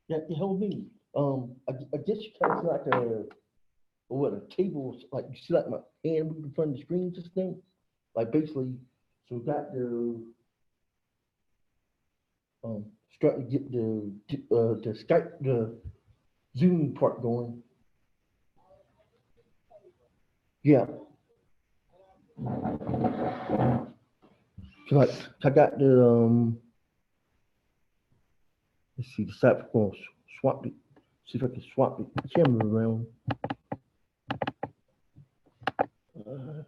Yeah, it helped me. I guess you kind of see like a table, like you see like my hand moving in front of the screen just now. Like basically, so we got starting to get the Skype the Zoom part going. Yeah, so like I got let's see the site for swap it. See if I can swap the camera around. Uh,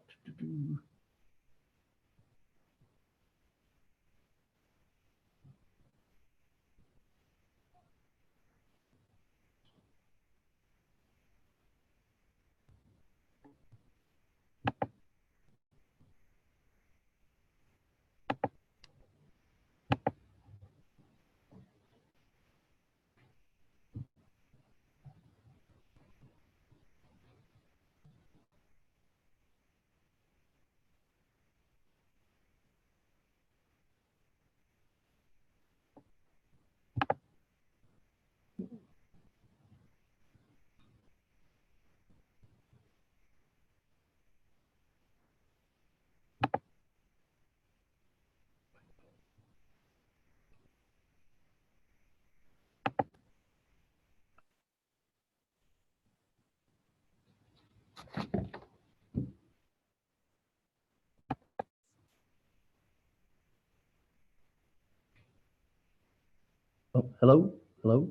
oh, hello, hello.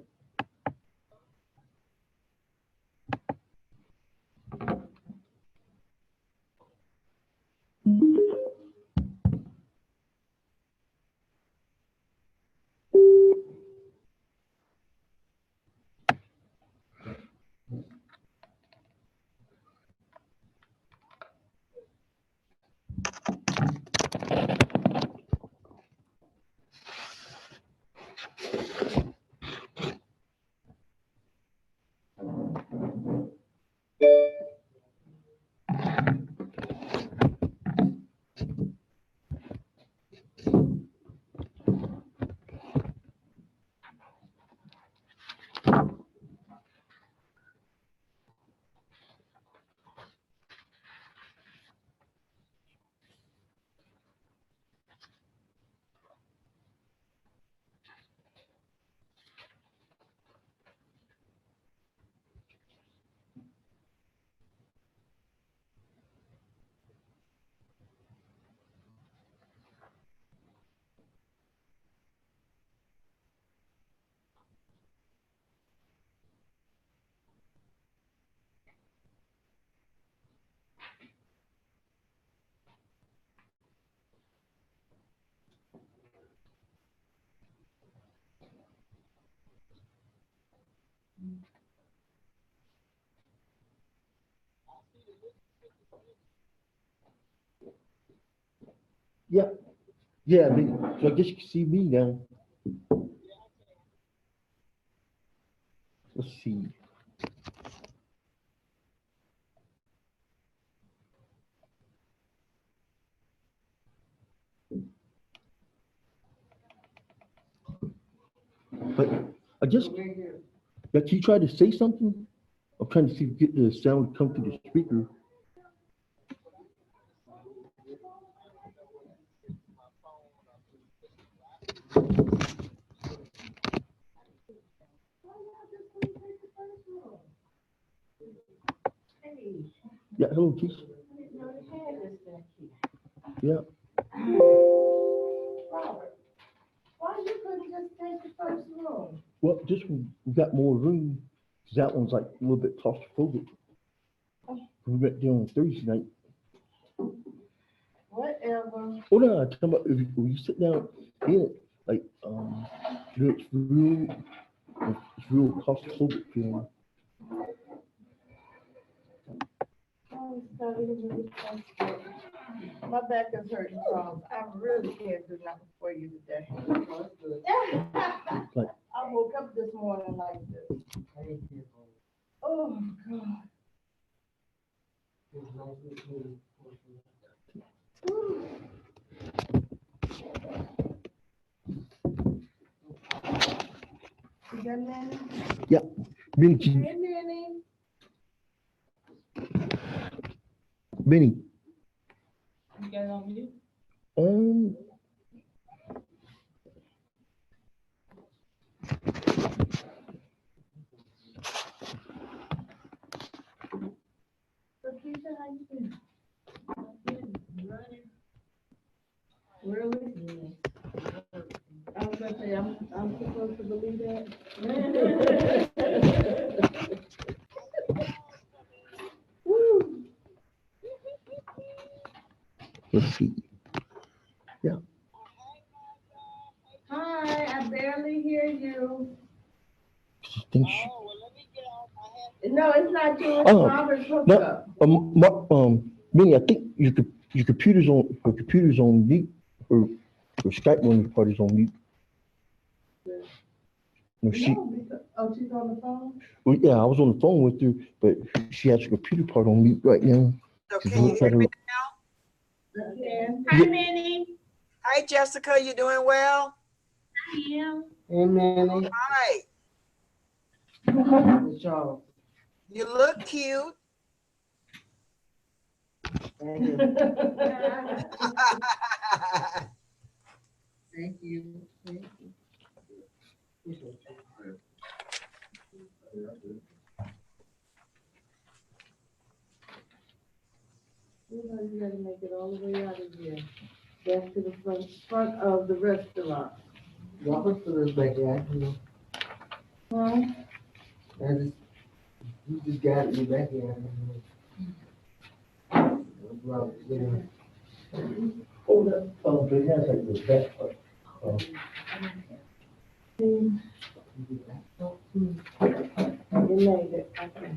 Yeah, yeah. I mean, so I guess you can see me now. Let's see. But I guess, yeah, can you try to say something? I'm trying to see if get the sound to come through the speaker. Yeah, hello, Keith. Yeah. Why you couldn't just take the first room? Well, this one we got more room. 'Cause that one's like a little bit claustrophobic. We went there on Thursday night. Whatever. Oh no, I'm talking about if you sit down in it, like it's real claustrophobic feeling. Oh, it's starting to really frustrating. My back is hurting, Charles. I really can't do nothing for you today. Like I woke up this morning like this. Oh, God. that Manny? Yeah. Benny, Hey, Manny. Benny. You guys on mute? Um, So Keisha, how you doing? Really? I was gonna say, I'm supposed to believe that. Woo. let's see. Hi, I barely hear you. I think she, No, it's not you, it's Oh, Robert's no, hookup. Benny, I think your computer's on mute. Her Skype on party's on mute. No, she, No, because, oh, she's on the phone? well, yeah, I was on the phone with her, but she has her computer part on mute right now. So She's can you looking hear at her- me? Again? Hi, Manny. Hi, Jessica, you doing well? I am. Hey, Manny. Hi, Hey, Charles. you look cute. Thank you. Thank you. Thank you. You know, you gotta make it all the way out of here. Back to the front of the restaurant. Welcome to this backyard, you know. Huh? You just got me backyard. Well, you know. Oh, that, but it has like the back part. You made it, okay.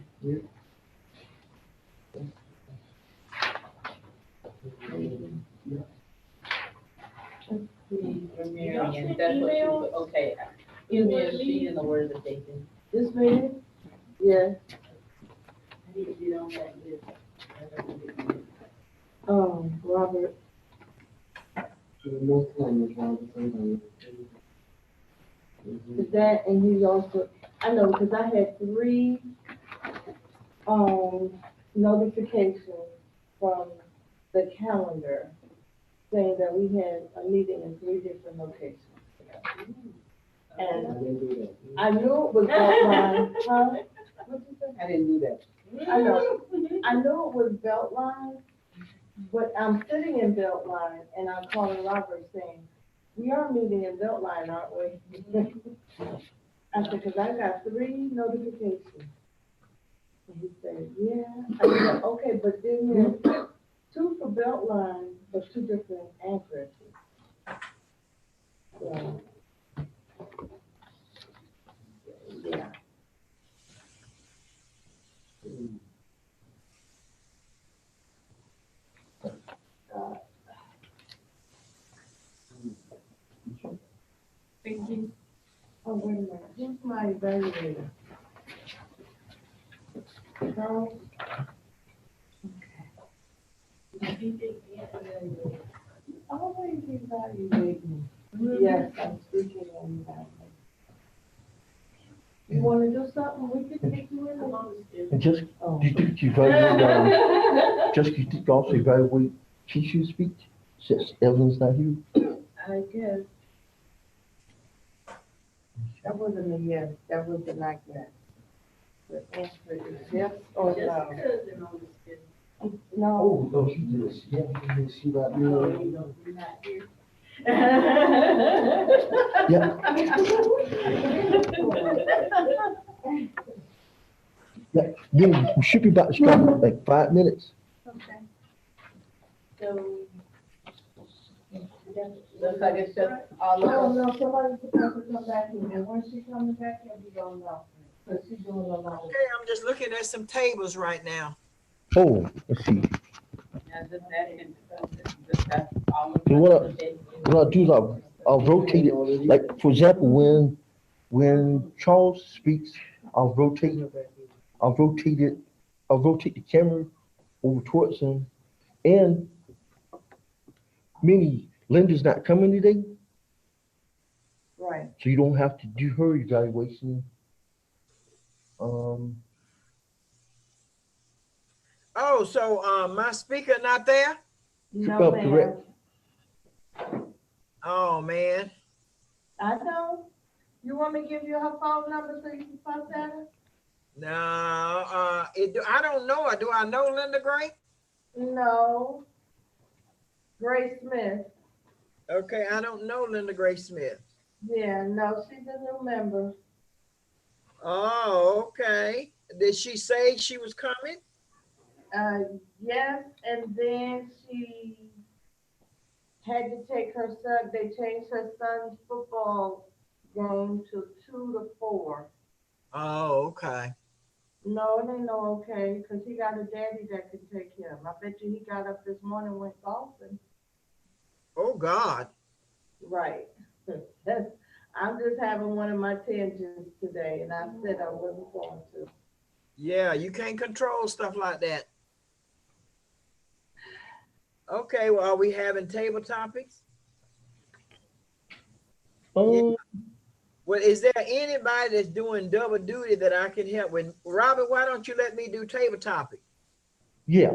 Marion, that's what she, okay. Email she in the word that they can. This meeting? Yeah. I need to get on that list. Robert, Most time it's all the same. is that, and he's also, I know, because I had 3, notifications from the calendar saying that we had a meeting in 3 different locations. I And didn't do that. I knew it was Beltline, huh? What'd you say? I didn't do that. I know, I knew it was Beltline, but I'm sitting in Beltline and I'm calling Robert saying, we are meeting in Beltline, aren't we? I said, because I got 3 notifications. And he said, yeah. I said, okay, but then there's 2 for Beltline, but 2 different addresses. So, yeah. Thank you. Oh, wait a minute, who's my evaluator? Charles? Always evaluate me. Yes, I'm speaking on that. You wanna do something, we can take you in. And just, Oh. do you think you evaluate, just you think also evaluate Keisha's speech, since Evelyn's not here? I guess. That wasn't a yes, that was a not yes. The answer is yes or no. No. Oh, she did. Yeah, she got me. You're not here. Yeah, Benny, we should be about to start in like 5 minutes. Okay. So. Looks like it's just all Oh, of us. no, somebody's supposed to come back in, and when she comes back, in, we don't know, because she's doing a lot of. Okay, I'm just looking at some tables right now. Oh, let's see. Yeah, just that and that's all of So what us. What I'll do is I'll rotate it, like, for example, when Charles speaks, I'll rotate the camera over towards him. And Minnie, Linda's not coming today. Right. So you don't have to do her evaluation. Um, Oh, so, my speaker not there? No, ma'am. correct. Oh, man. I know. You want me to give you her phone number so you can contact her? No, I don't know her. Do I know Linda Gray? No. Grace Smith. Okay, I don't know Linda Gray Smith. Yeah, no, she's a new member. Oh, okay. Did she say she was coming? Yes, and then she had to take her son, they changed her son's football game to 2 to 4. Oh, okay. No, it ain't no okay, because he got a daddy that can take him. I bet you he got up this morning and went golfing. Oh, God. Right. I'm just having one of my tangents today, and I said I wasn't going to. Yeah, you can't control stuff like that. Okay, well, are we having table topics? um, Well, is there anybody that's doing double duty that I can help with? Robert, why don't you let me do table topic? yeah.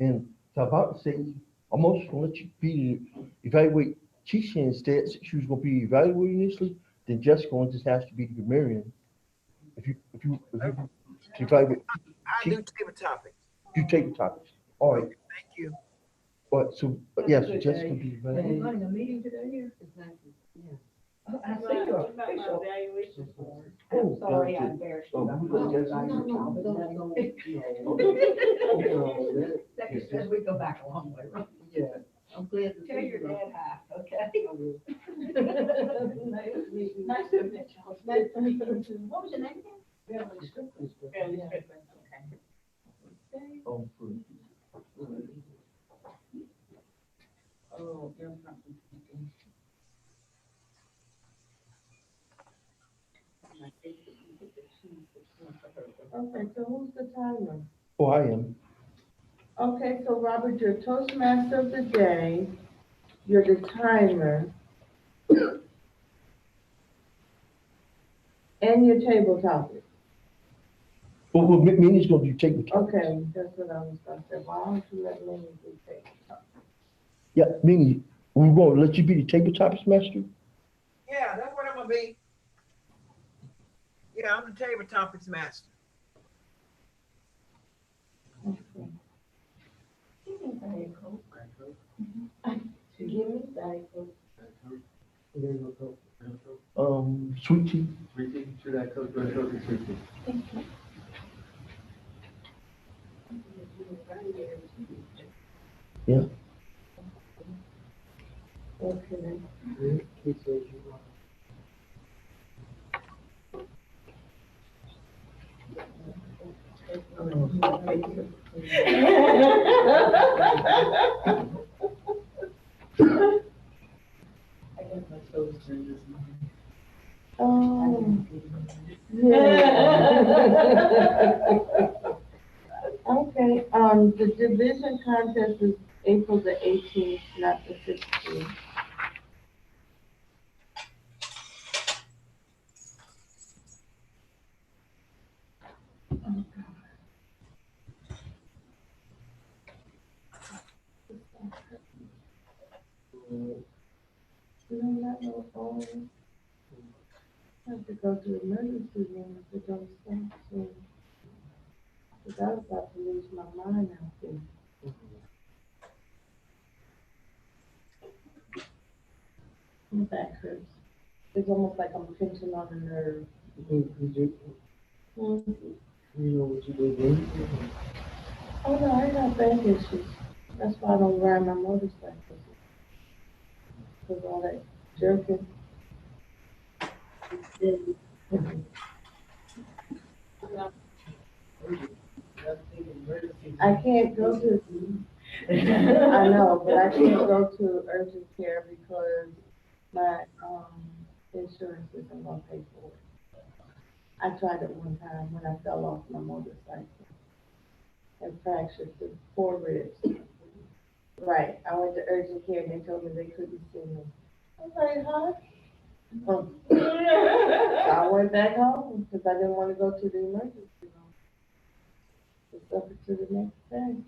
And so about to say, I'm also gonna let you be evaluate Keisha instead. Since she was gonna be evaluated initially, then Jessica just has to be the grammarian. If you evaluate, I do table topic. you take the topics. All right. Thank you. But so, but yeah, so Jessica be evaluated. Running a meeting today here? Exactly. I see your official. Evaluation form. I'm sorry, I gotcha. embarrassed Oh, you. no, that's- Second says we go back a long way, right? Yeah. I'm glad to tell your dad hi, okay? Nice meeting. Nice to meet you. Nice to meet you too. What was your name again? Beverly Strickland. Fairly Strickland, okay. Oh, there's something. Okay, so who's the timer? Oh, I am. Okay, so Robert, you're Toastmaster of the day, you're the timer, and your table topic. Well, Minnie's gonna do table topics. Okay, that's what I was gonna say. Why don't you let me do table topic? Yeah, Minnie, we're gonna let you be the table topics master. Yeah, that's what I'm gonna be. Yeah, I'm the table topics master. Okay. Give me Diet Coke. Sweet tea. Sweet tea, should I cook, do I cook or sweet tea? Yeah. Okay. Yeah. Okay, the division contest is April the 18th, not the 16th. You don't let no phone. I have to go to the emergency room if it don't stop soon. Cause I was about to lose my mind out there. My back hurts. It's almost like I'm pinching on a nerve. You know what you do, Oh no, I got back issues. That's why I don't ride my motorcycle. Cause all that jerking. I can't go to, I know, but I can't go to urgent care because my, insurance isn't gonna pay for it. I tried it one time when I fell off my motorcycle and fractured the 4 ribs. Right, I went to urgent care and they told me they couldn't see me. I was like, huh? I went back home because I didn't want to go to the emergency room. It's up to the next day.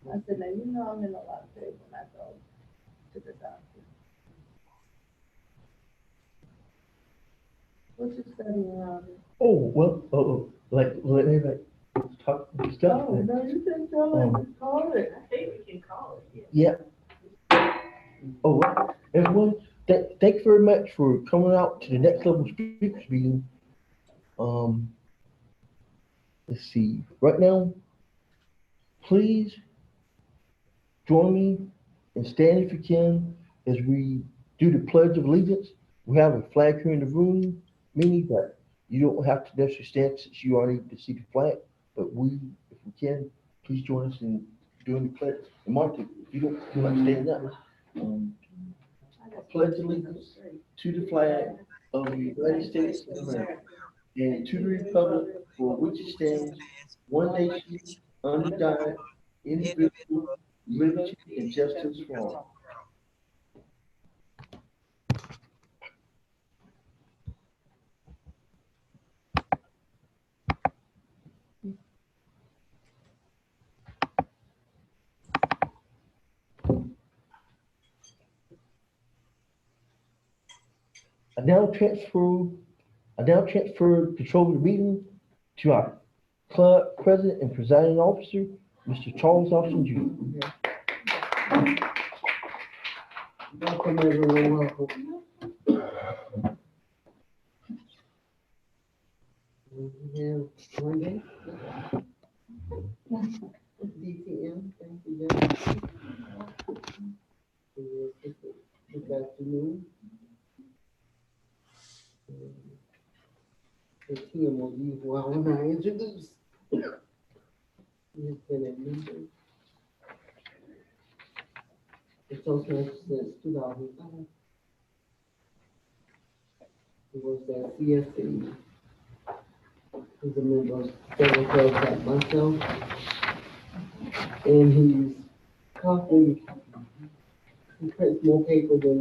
I said, now, you know, I'm in a lot of pain when I go to the doctor. What you studying, Robin? Oh, well, like everybody talk stuff. Oh, no, you didn't tell me to call it. I think we can call it. Yeah. Oh, well, everyone, thank you very much for coming out to the next level speakers meeting. Um, let's see. Right now, please join me and stand if you can as we do the Pledge of Allegiance. We have a flag here in the room, meaning that you don't have to necessarily stand since you already to see the flag, but we, if we can, please join us in doing the pledge. And Martha, if you don't feel like standing up, I pledge allegiance to the flag of the United States of America and to the republic for which it stands, one nation, under God, indivisible, liberty and justice for all. I now transfer control of the meeting to our club president and presiding officer, Mr. Charles Austin Jr. Welcome, everyone, welcome. We have Monday. DTM, thank you, Jeff. Good afternoon. The TM will leave well when I introduce. He has been a member. The Toastmasters since 2005. He was at CSC. He's a member of several clubs like myself. And he's constantly, he prints more paper than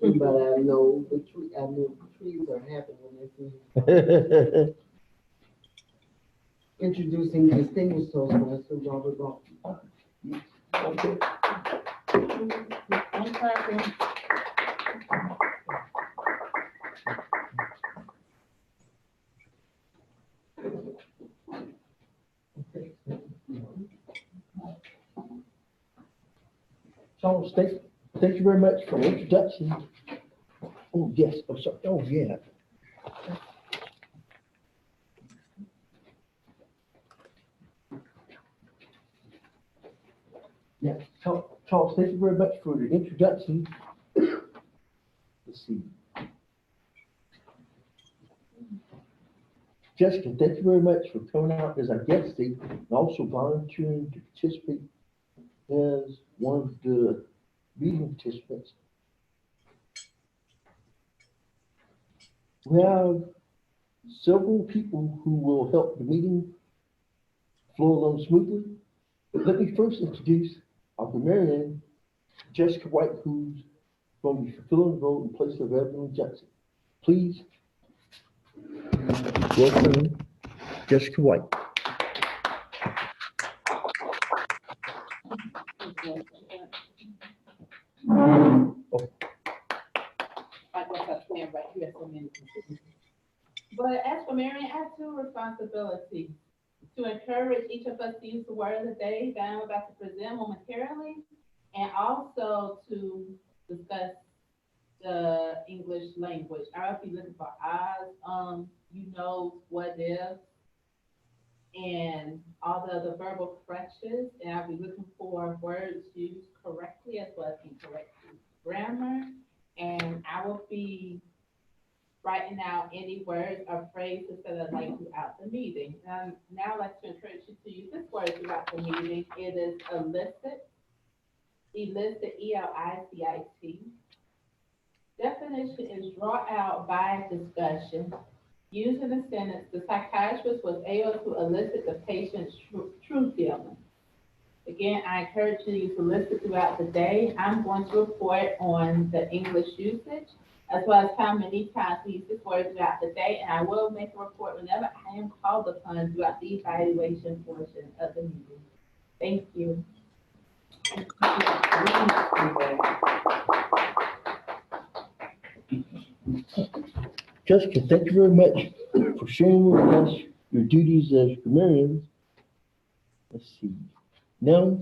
anybody I know. I know the trees are happy when they see him. Introducing distinguished Toastmaster Robert Lawson. Okay. I'm clapping. Charles, thank you very much for the introduction. Oh, yes, oh, sorry, oh, yeah. Yeah, Charles, thank you very much for the introduction. Let's see. Jessica, thank you very much for coming out as our guest today and also volunteering to participate as one of the meeting participants. We have several people who will help the meeting flow along smoothly. But let me first introduce our grammarian, Jessica White, who's going to be fulfilling the role in place of Evelyn Jackson. Please welcome Jessica White. But as for Marion, I have two responsibilities. To encourage each of us to use the word of the day that I'm about to present momentarily, and also to discuss the English language. I'll be looking for eyes, you know, what if, and all the other verbal corrections, and I'll be looking for words used correctly as well as incorrect grammar, and I will be writing out any words or phrases that I'd like throughout the meeting. Now I'd like to encourage you to use this word throughout the meeting. It is elicit, E-L-I-C-I-T. Definition is draw out by discussion. Using a sentence, the psychiatrist was able to elicit the patient's true feelings. Again, I encourage you to use elicit throughout the day. I'm going to report on the English usage. as well as how many times we use this word throughout the day, and I will make a report whenever I am called upon throughout the evaluation portion of the meeting. Thank you. Jessica, thank you very much for sharing with us your duties as grammarians. Let's see. Now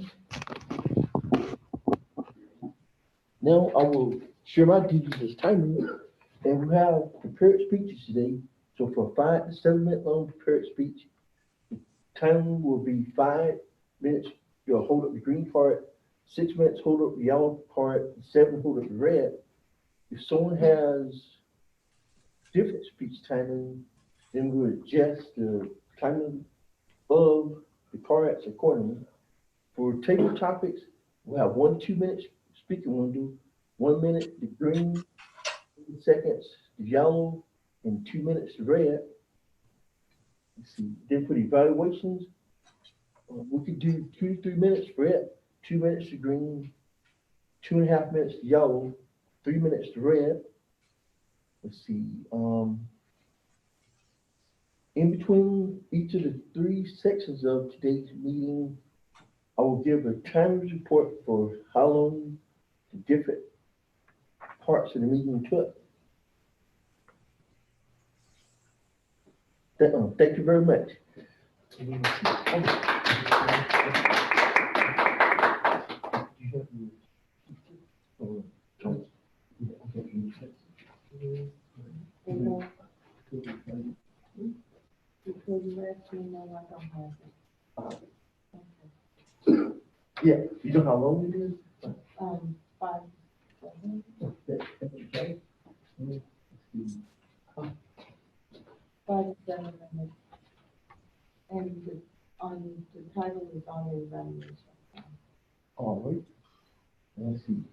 I will share my duties as timer, and we have prepared speeches today. So for a 5 to 7 minute long prepared speech, the time will be 5 minutes. You'll hold up the green part, 6 minutes hold up the yellow part, 7 hold up the red. If someone has different speech timing, then we'll adjust the timing of the cards accordingly. For table topics, we'll have 1 2-minute speaking window, 1 minute the green, 30 seconds the yellow, and 2 minutes the red. Let's see. Then for the evaluations, we could do 2 to 3 minutes for it, 2 minutes the green, 2.5 minutes the yellow, 3 minutes the red. Let's see. In between each of the 3 sections of today's meeting, I will give a times report for how long the different parts of the meeting took. Thank you very much. Because you asked me, no, I don't have it. Yeah, you know how long it is? 5. Okay. Five to 7 minutes. And the title is on the evaluation. All right. Let's see.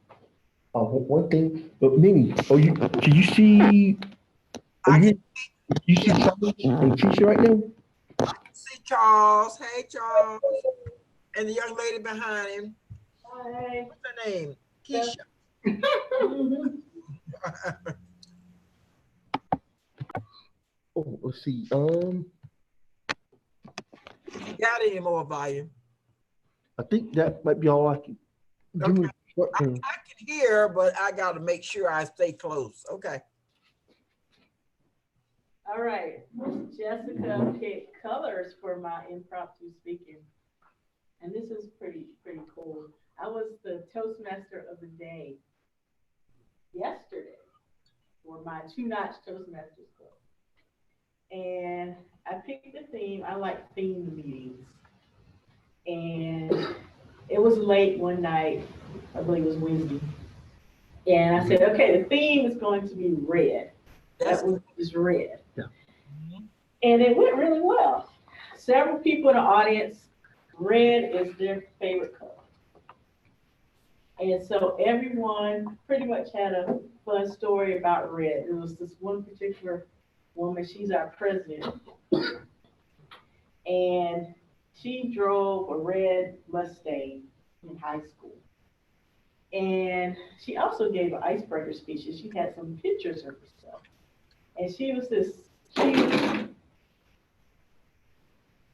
One thing, but Minnie, can you see? You see Charles and Keisha right now? See Charles. Hey, Charles. And the young lady behind him. Hi. What's her name? Keisha. Oh, let's see. Got any more volume? I think that might be all I can do. Okay. I can hear, but I got to make sure I stay close. Okay. All right, Jessica picked colors for my impromptu speaking. And this is pretty cool. I was the Toastmaster of the day yesterday for my 2-notch Toastmasters Club. And I picked the theme. I like themed meetings. And it was late one night, I believe it was Wednesday. And I said, okay, the theme is going to be red. That was just red. Yeah. And it went really well. Several people in the audience, red is their favorite color. And so everyone pretty much had a fun story about red. There was this one particular woman, she's our president. And she drove a red Mustang in high school. And she also gave an icebreaker speech, and she had some pictures of herself. And she was this cute,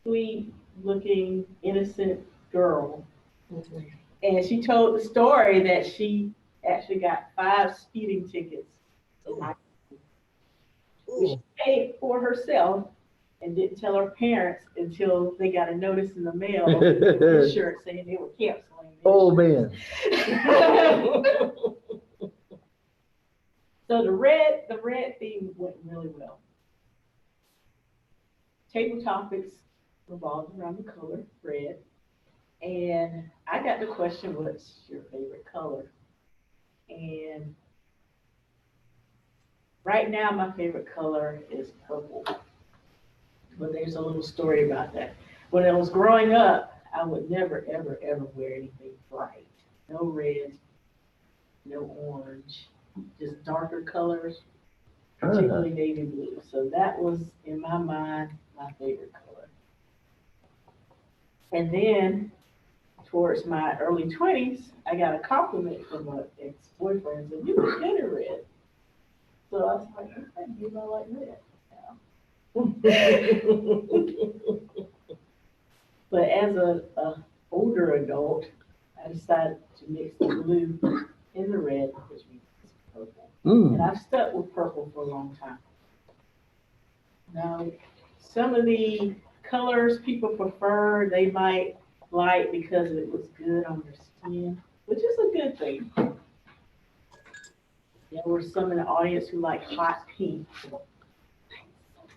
sweet-looking, innocent girl. Mm-hmm. And she told the story that she actually got 5 speeding tickets in high school, which she paid for herself and didn't tell her parents until they got a notice in the mail, insurance saying they were canceling. Oh man. So the red theme went really well. Table topics revolved around the color red. And I got the question, what's your favorite color? And right now my favorite color is purple. But there's a little story about that. When I was growing up, I would never, ever, ever wear anything bright. No red, no orange, just darker colors, particularly navy blue. So that was, in my mind, my favorite color. And then, towards my early 20s, I got a compliment from an ex-boyfriend. Said, "You look good in red." So I was like, okay, maybe I like red. But as a older adult, I decided to mix the blue and the red, which means purple. And I've stuck with purple for a long time. Now, some of the colors people prefer, they might like because it looks good on their skin, which is a good thing. There were some in the audience who like hot pink,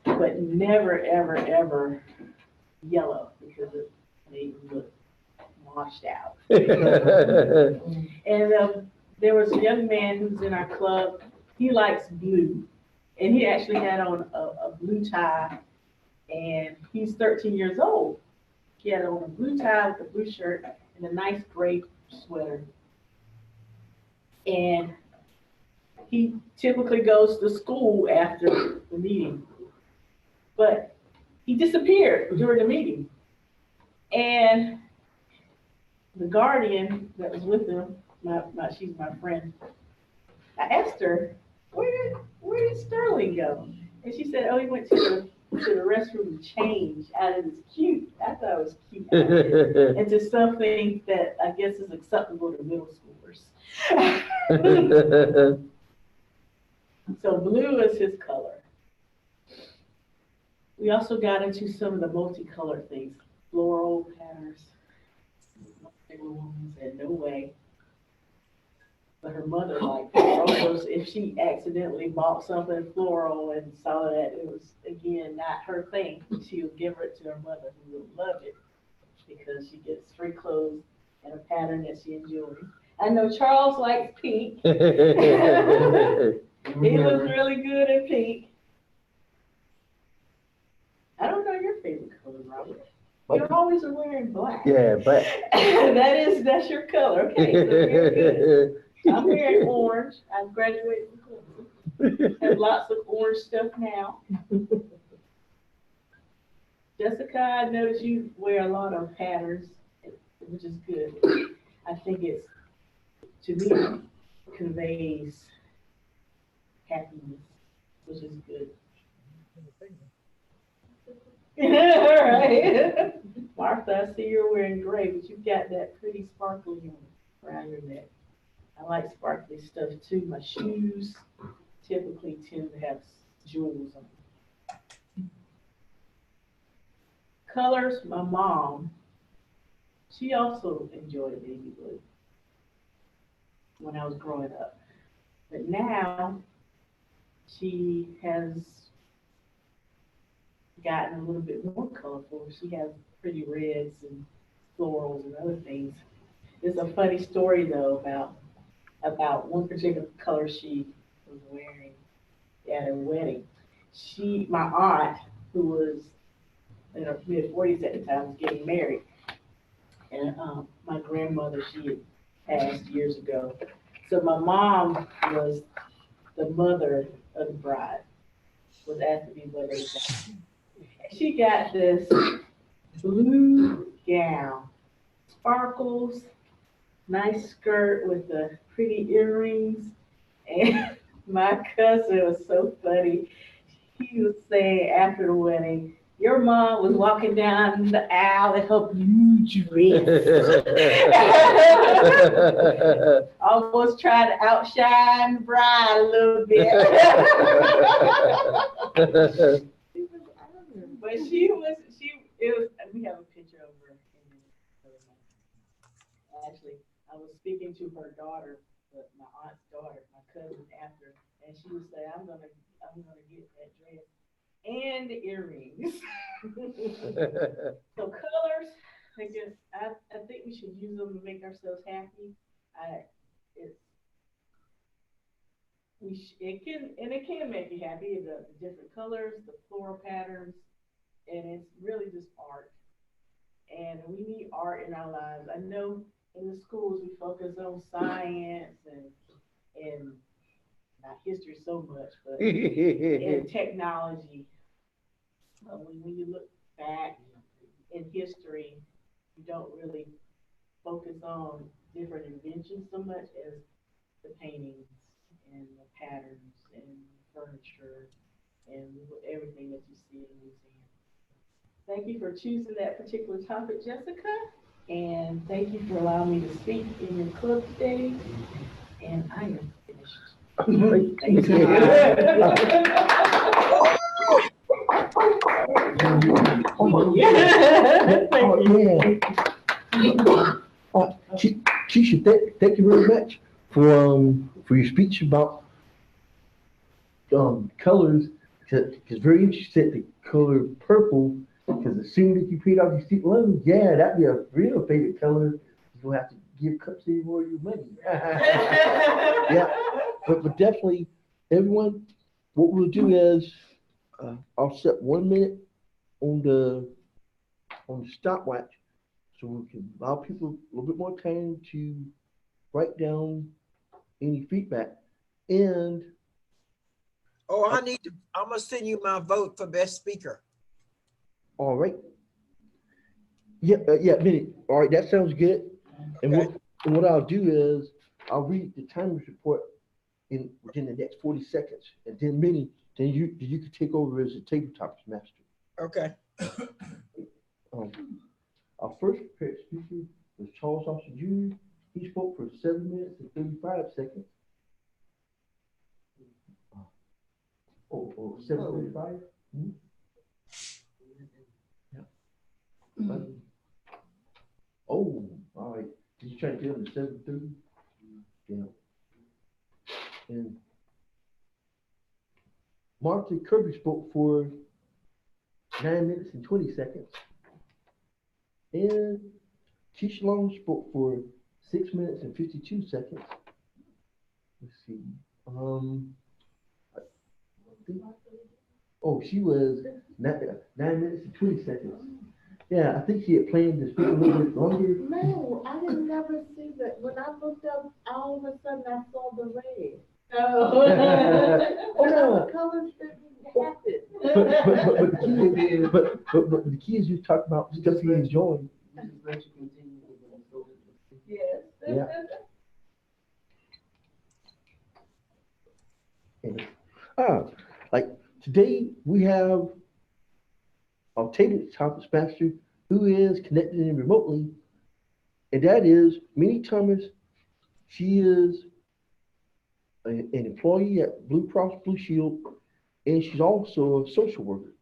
but never, ever, ever yellow because it made them look washed out. And there was a young man who's in our club. He likes blue, and he actually had on a blue tie, and he's 13 years old. He had on a blue tie with a blue shirt and a nice gray sweater. And he typically goes to school after the meeting, but he disappeared during the meeting. And the guardian that was with him, she's my friend, I asked her, where did Sterling go? And she said, oh, he went to the restroom to change out of his cute. I thought it was cute. Into something that I guess is acceptable to middle schoolers. So blue is his color. We also got into some of the multicolored things, floral patterns. My bigger woman said, no way. But her mother liked floral. If she accidentally bought something floral and saw that it was, again, not her thing, she would give it to her mother, who would love it because she gets free clothes and a pattern that she enjoys. I know Charles likes pink. He looks really good in pink. I don't know your favorite color, Robert. You're always wearing black. Yeah, but that's your color. Okay, so very good. I'm wearing orange. I've graduated from Clemson. Have lots of orange stuff now. Jessica, I noticed you wear a lot of patterns, which is good. I think it's, to me, conveys happiness, which is good. Right. Martha, I see you're wearing gray, but you've got that pretty sparkly around your neck. I like sparkly stuff too. My shoes typically tend to have jewels on them. Colors, my mom, she also enjoyed baby blue when I was growing up. But now she has gotten a little bit more colorful. She has pretty reds and florals and other things. There's a funny story though about one particular color she was wearing at a wedding. My aunt, who was in her mid-40s at the time, was getting married. And my grandmother, she had passed years ago. So my mom was the mother of the bride, was asked to be mother of the bride. She got this blue gown, sparkles, nice skirt with the pretty earrings. And my cousin was so funny. He was saying after the wedding, your mom was walking down the aisle in her blue dress. Almost trying to outshine the bride a little bit. But we have a picture of her. Actually, I was speaking to her daughter, my aunt's daughter, my cousin after, and she would say, I'm gonna get that dress and the earrings. So colors, again, I think we should use them to make ourselves happy. It can make you happy, the different colors, the floral patterns, and it's really just art. And we need art in our lives. I know in the schools we focus on science and not history so much, but in technology. When you look back in history, you don't really focus on different inventions so much as the paintings and the patterns and furniture, and everything that you see in the museum. Thank you for choosing that particular topic, Jessica, and thank you for allowing me to speak in your club today, and I am finished. Thank you. Keisha, thank you very much for your speech about colors. Because very interested the color purple. Because as soon as you paid off your student loans, yeah, that'd be a real favorite color. You don't have to give cups anymore of your money. Yeah, but definitely, everyone, what we'll do is I'll set 1 minute on the stopwatch so we can allow people a little bit more time to write down any feedback. And Oh, I'm gonna send you my vote for best speaker. all right, yeah, minute. All right, that sounds good. And Okay. what I'll do is I'll read the timers report within the next 40 seconds, and then you can take over as a tabletop master. Okay. Our first prepared speaker was Charles Austin Jr. He spoke for 7 minutes and 35 seconds. 7:35. Yeah. Oh, all right. Did you try to get him to 7:30? Yeah. And Martha Kirby spoke for 9 minutes and 20 seconds. And Keisha Long spoke for 6 minutes and 52 seconds. Let's see. She was 9 minutes and 20 seconds. Yeah, I think she had planned to speak a little bit longer. No, I didn't never see that. When I looked up, all of a sudden I saw the red. Oh. All the colors didn't happen. But the key is you talk about stuff you enjoy. Yes. Yeah. Like today we have our tabletop master who is connected in remotely, and that is Minnie Thomas. She is an employee at Blue Cross Blue Shield, and she's also a social worker.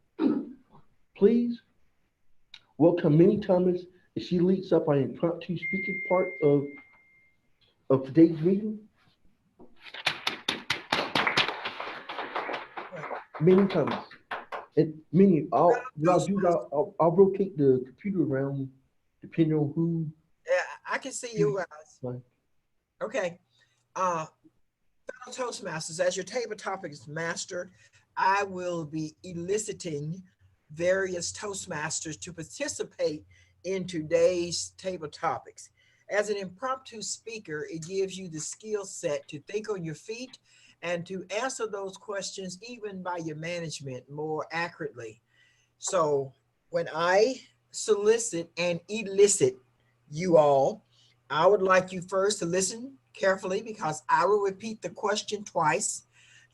Please welcome Minnie Thomas as she leads up our impromptu speaking part of today's meeting. Minnie Thomas. And Minnie, I'll rotate the computer around depending on who. Yeah, I can see you guys. Fine. Okay. Fellow Toastmasters, as your table topics master, I will be eliciting various Toastmasters to participate in today's table topics. As an impromptu speaker, it gives you the skill set to think on your feet and to answer those questions even by your management more accurately. So when I solicit and elicit you all, I would like you first to listen carefully because I will repeat the question twice.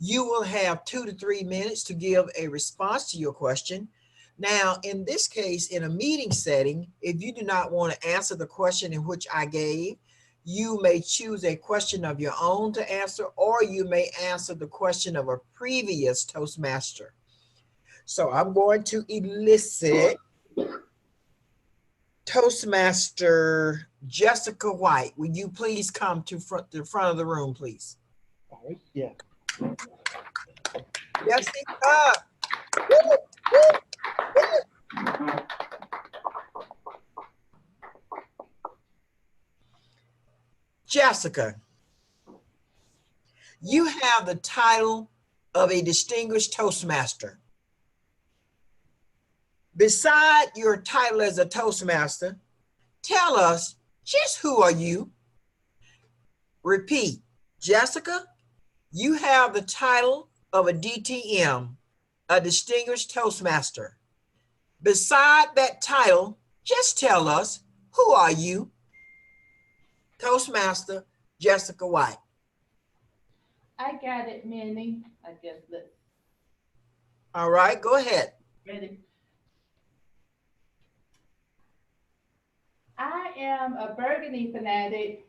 You will have 2 to 3 minutes to give a response to your question. Now, in this case, in a meeting setting, if you do not want to answer the question in which I gave, you may choose a question of your own to answer, or you may answer the question of a previous Toastmaster. So I'm going to elicit Toastmaster Jessica White. Would you please come to the front of the room, please? All right, yeah. Jessica. Jessica, you have the title of a distinguished Toastmaster. Beside your title as a Toastmaster, tell us just who are you? Repeat, Jessica, you have the title of a DTM, a distinguished Toastmaster. Beside that title, just tell us who are you? Toastmaster Jessica White. I got it, Minnie. I guess let's All right, go ahead. ready. I am a burgundy fanatic.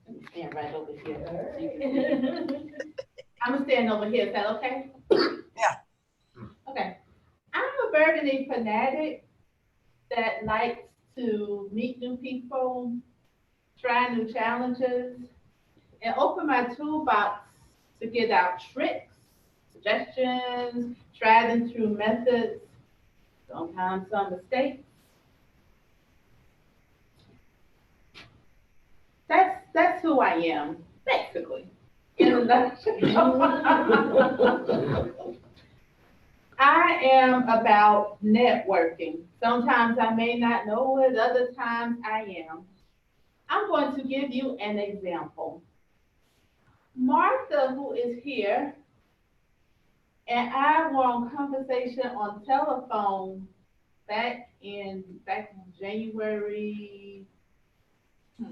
Let me stand right over here. so you can see. I'm gonna stand over here. Is that okay? Yeah. Okay. I'm a burgundy fanatic that likes to meet new people, try new challenges, and open my toolbox to get out tricks, suggestions, tried and true methods, sometimes some mistakes. That's who I am, basically. In a nutshell. I am about networking. Sometimes I may not know it, other times I am. I'm going to give you an example. Martha, who is here, and I were on conversation on telephone back in January, I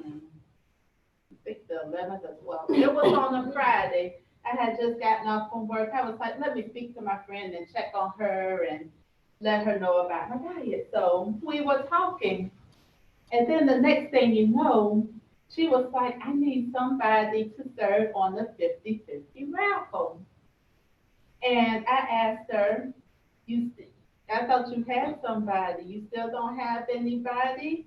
think the 11th as well. It was on a Friday. I had just gotten off from work. I was like, let me speak to my friend and check on her and let her know about my diet. So we were talking. And then the next thing you know, she was like, I need somebody to serve on the 50-50 raffle. And I asked her, I thought you had somebody. You still don't have anybody?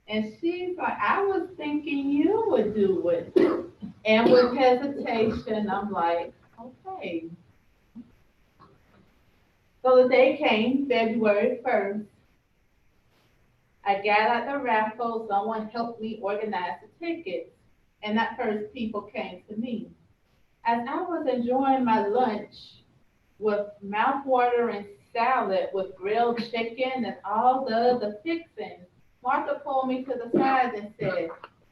And she's like, I was thinking you would do it. And with hesitation, I'm like, okay. So the day came, February 1st. I got at the raffle, someone helped me organize the tickets, and that first people came to me. As I was enjoying my lunch with mouth-watering salad with grilled chicken and all the fixings, Martha pulled me to the side and said,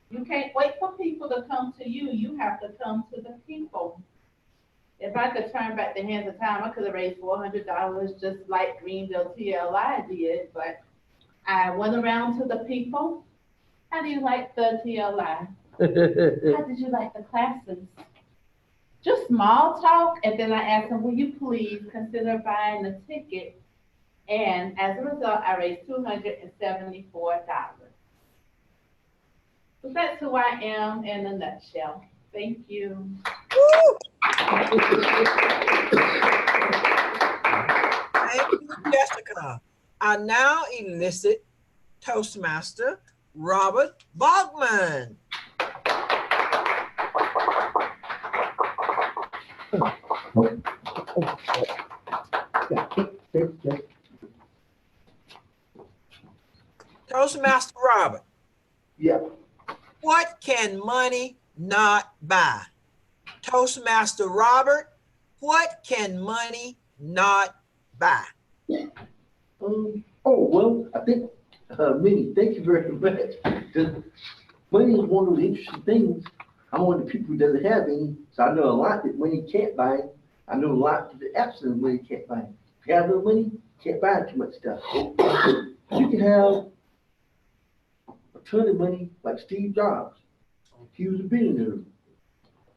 you can't wait for people to come to you. You have to come to the people. If I could turn back the hands of time, I could have raised $400 just like Greenville TLI did, but I went around to the people. How do you like the TLI? How did you like the classes? Just small talk, and then I asked them, will you please consider buying a ticket? And as a result, I raised $274. So that's who I am in a nutshell. Thank you. Woo! Thank you, Jessica. I now elicit Toastmaster Robert Bachman. Toastmaster Robert. Yeah. What can money not buy? Toastmaster Robert, what can money not buy? Oh, well, I think, Minnie, thank you very much. Because money is one of those interesting things. I'm one of the people who doesn't have any, so I know a lot that money can't buy. I know a lot that absolutely money can't buy. If you have no money, you can't buy too much stuff. You can have a ton of money like Steve Jobs. He was a billionaire.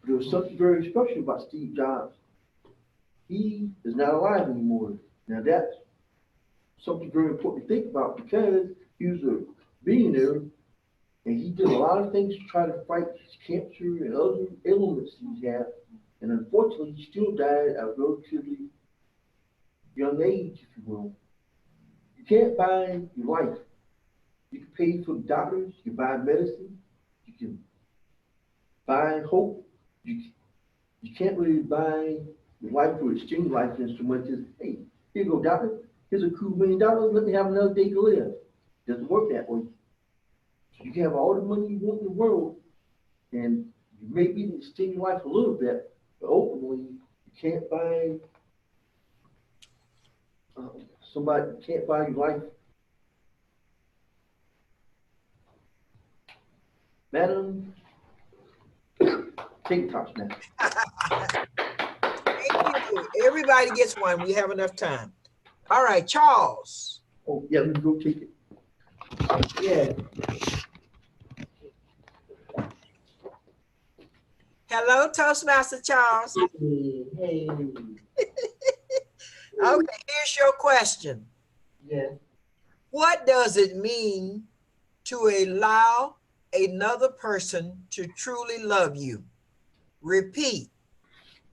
But there was something very special about Steve Jobs. He is not alive anymore. Now that's something very important to think about because he was a billionaire and he did a lot of things to try to fight his cancer and other ailments he had. And unfortunately, he still died at a relatively young age, if you will. You can't buy your life. You can pay for doctors, you can buy medicine, you can buy hope. You can't really buy your life through exchange life instruments. Is, hey, here you go, doctor. Here's a cool $1 million. Let me have another day to live. Doesn't work that way. So you can have all the money you want in the world, and you may be extend your life a little bit, but ultimately you can't buy somebody can't buy your life. Madam, take tops now. Thank you. Everybody gets one. We have enough time. All right, Charles. Oh, yeah, let me go take it. Yeah, Hello, Toastmaster Charles. Hey, Okay, here's your question. yes. What does it mean to allow another person to truly love you? Repeat.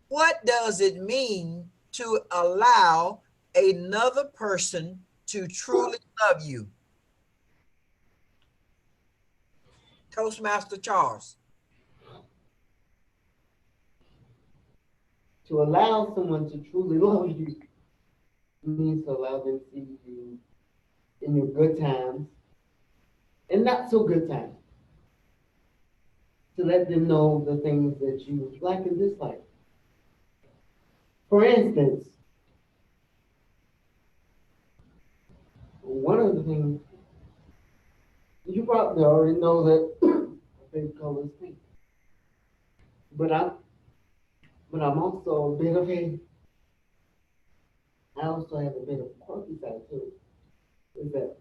What does it mean to allow another person to truly love you? Toastmaster Charles. To allow someone to truly love you means to allow them to see you in your good times and not so good times. To let them know the things that you like and dislike. For instance, one of the things you probably already know that my favorite color is pink. But I'm also a bit of a I also have a bit of quirky side too. Is that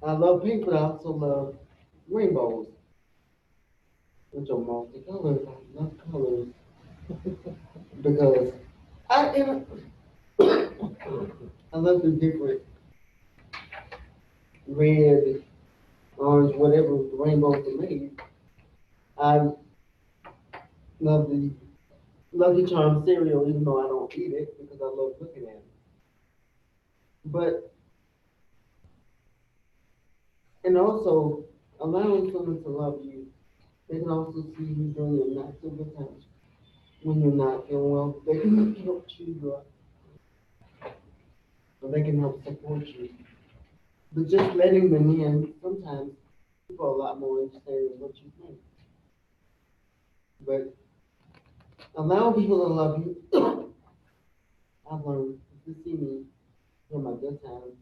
I love pink, but I also love rainbows, which are multicolored. I love colors because I I love the different red, orange, whatever the rainbows are made. I love the Lucky Charm cereal, even though I don't eat it because I love looking at it. But and also allowing someone to love you, they can also see you during your not so good times. When you're not feeling well, they can help you up, or they can help support you. But just letting them in, sometimes people are a lot more interested in what you think. But allow people to love you. I've learned to see me in my good times,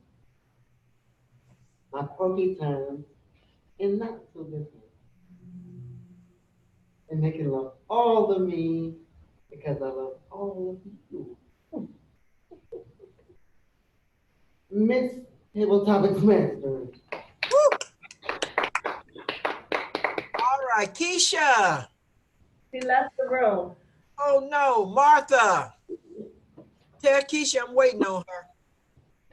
my quirky times, and not so good times. And they can love all of me because I love all of you. Miss Table Topics Master. All right, Keisha. She left the room. Oh no, Martha. Tell Keisha I'm waiting on her.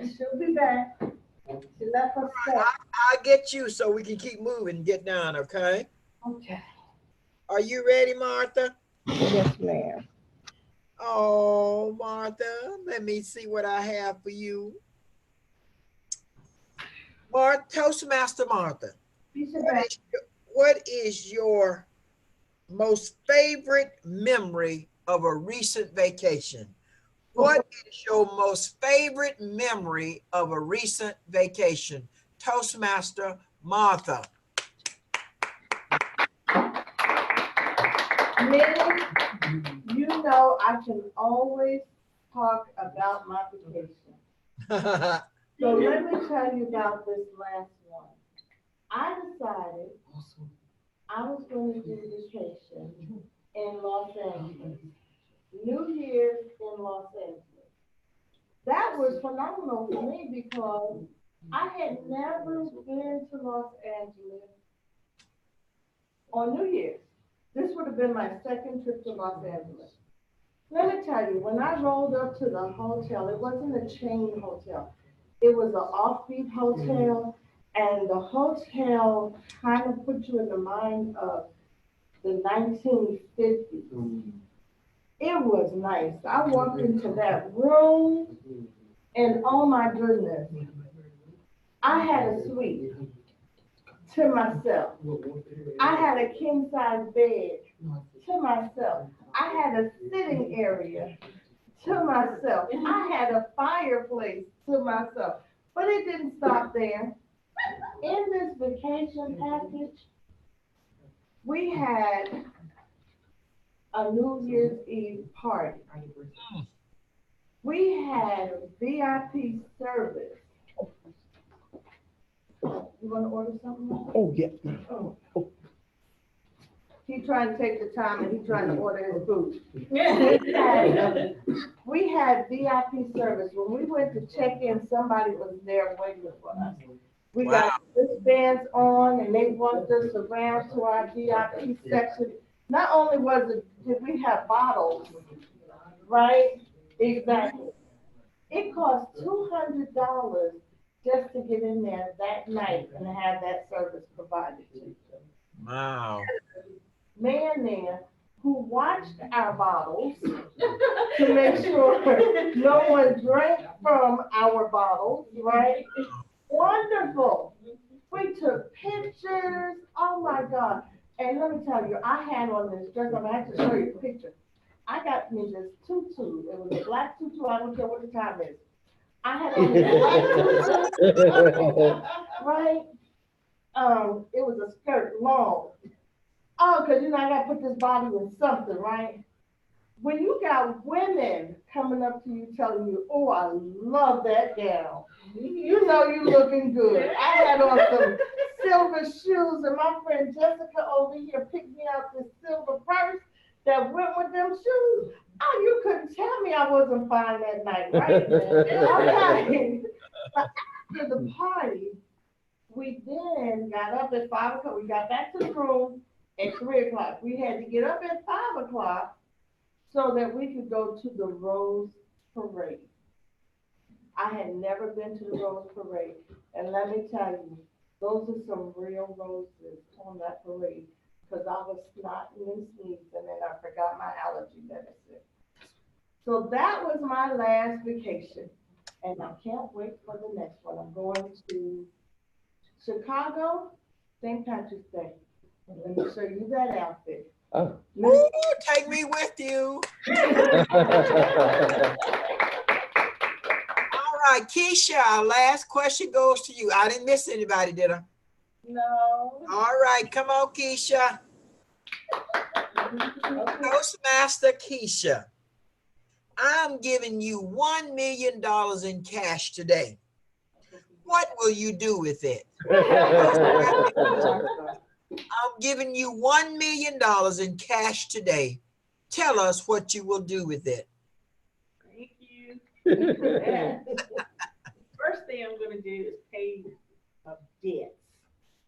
She'll be back. She left her stuff. I'll get you so we can keep moving and get down, okay? Okay. Are you ready, Martha? Yes, ma'am. Oh, Martha, let me see what I have for you. Toastmaster Martha, what is your most favorite memory of a recent vacation? What is your most favorite memory of a recent vacation? Toastmaster Martha. Minnie, you know I can always talk about my vacation. So let me tell you about this last one. I decided I was going to do vacation in Los Angeles. New Year's in Los Angeles. That was phenomenal for me because I had never been to Los Angeles on New Year's. This would have been my second trip to Los Angeles. Let me tell you, when I rolled up to the hotel, it wasn't a chain hotel. It was an offbeat hotel, and the hotel kind of put you in the mind of the 1950s. It was nice. I walked into that room, and oh my goodness, I had a suite to myself. I had a king size bed to myself. I had a sitting area to myself. I had a fireplace to myself. But it didn't stop there. In this vacation package, we had a New Year's Eve party. We had VIP service. You want to order something? Oh, yeah. Oh. He trying to take the time and he trying to order his food. We had VIP service. When we went to check in, somebody was there waiting for us. We got wristbands on and they walked us around to our VIP section. not only did we have bottles, right? Exactly. It cost $200 just to get in there that night and have that service provided to you. Wow. Man there who watched our bottles to make sure no one drank from our bottles, right? Wonderful. We took pictures. Oh my God. And let me tell you, I had on this dress. I'm going to have to show you a picture. I got me this tutu. It was a black tutu. I don't care what the time is. I had on this black tutu, right? It was a skirt, long. Oh, because I got to put this body in something, right? When you got women coming up to you telling you, oh, I love that gown. You know you looking good. I had on some silver shoes, and my friend Jessica over here picked me out this silver purse that went with them shoes. Oh, you couldn't tell me I wasn't fine that night, right? Okay. But after the party, we then got up at 5 o'clock. We got back to the room at 3 o'clock. We had to get up at 5 o'clock so that we could go to the Rose Parade. I had never been to the Rose Parade, and let me tell you, those are some real roses on that parade, because I was snotting and sneezing, and I forgot my allergy medicine. So that was my last vacation, and I can't wait for the next one. I'm going to Chicago, St. Patrick's Day. Let me show you that outfit. Oh. Ooh, take me with you. All right, Keisha, our last question goes to you. I didn't miss anybody, did I? No. All right, come on, Keisha. Toastmaster Keisha, I'm giving you $1 million in cash today. What will you do with it? I'm giving you $1 million in cash today. Tell us what you will do with it. Thank you. First thing I'm gonna do is pay my debts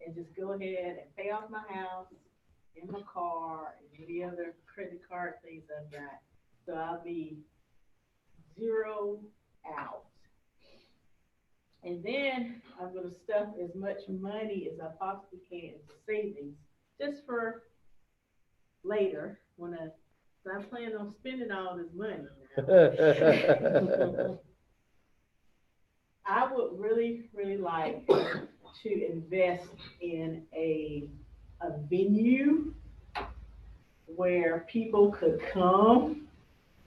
and just go ahead and pay off my house and my car and any other credit card things I've got. So I'll be zero out. And then I'm gonna stuff as much money as I possibly can in savings, just for later when I'm planning on spending all this money now. I would really, really like to invest in a venue where people could come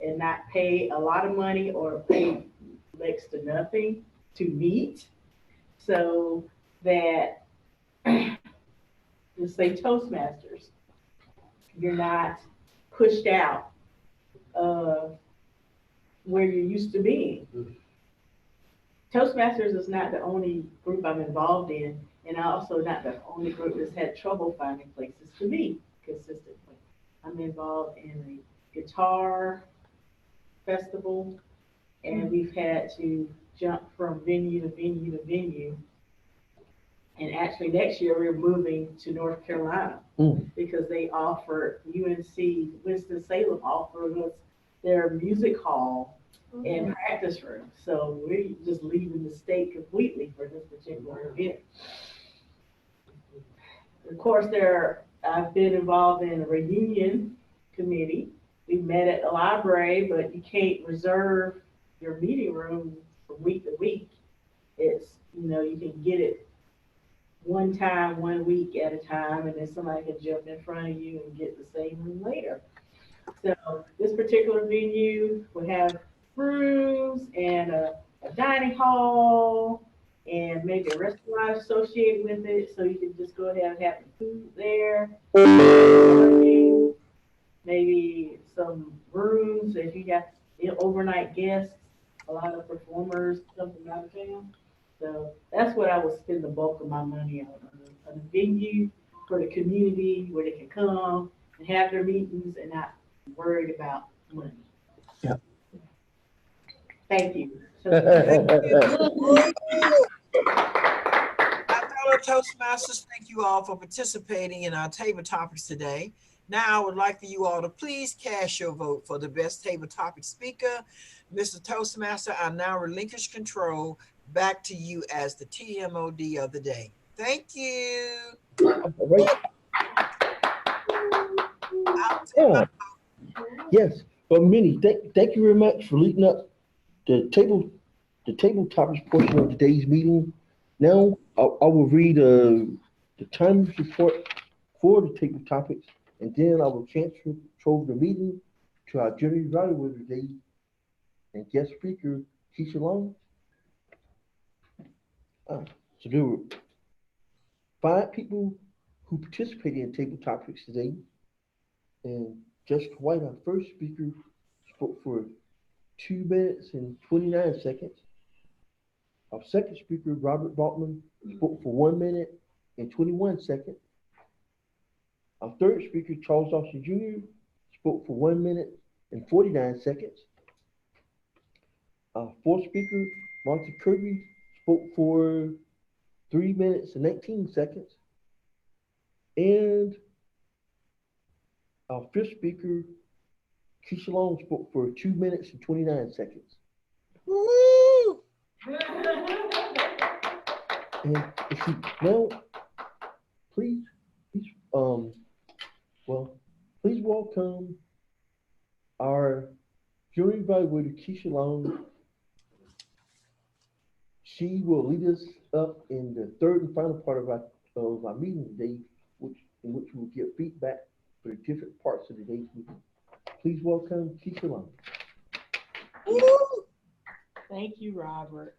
and not pay a lot of money or pay next to nothing to meet, so that, let's say Toastmasters, you're not pushed out of where you used to be. Toastmasters is not the only group I'm involved in, and also not the only group that's had trouble finding places to meet consistently. I'm involved in a guitar festival, and we've had to jump from venue to venue to venue. And actually next year we're moving to North Carolina because they offered, UNC Winston-Salem offered us their music hall and practice room. So we're just leaving the state completely for this particular event. Of course, I've been involved in a reunion committee. We met at the library, but you can't reserve your meeting room from week to week. It's, you can get it one time, 1 week at a time, and then somebody can jump in front of you and get the same room later. So this particular venue will have rooms and a dining hall and maybe a restaurant associated with it, so you can just go ahead and have the food there. Maybe some rooms if you got overnight guests. A lot of performers come from out of town. So that's what I would spend the bulk of my money on a venue for the community where they can come and have their meetings and not worried about money. Yeah. Thank you. My fellow Toastmasters, thank you all for participating in our table topics today. Now I would like for you all to please cast your vote for the best table topic speaker. Mr. Toastmaster, I now relinquish control back to you as the TMOD of the day. Thank you. All right. Yeah. Yes. But Minnie, thank you very much for leading up the table topics portion of today's meeting. Now I will read the times report for the table topics, and then I will transfer control of the meeting to our general evaluator today and guest speaker, Keisha Long. So there were 5 people who participated in table topics today, and Jessica White, our first speaker, spoke for 2 minutes and 29 seconds. Our second speaker, Robert Baltman, spoke for 1 minute and 21 seconds. Our third speaker, Charles Austin Jr., spoke for 1 minute and 49 seconds. Our fourth speaker, Martha Kirby, spoke for 3 minutes and 19 seconds. And our fifth speaker, Keisha Long, spoke for 2 minutes and 29 seconds. Woo! And now, please welcome our jury evaluator, Keisha Long. She will lead us up in the third and final part of our meeting today, in which we'll give feedback for the different parts of today's meeting. Please welcome Keisha Long. Woo! Thank you, Robert.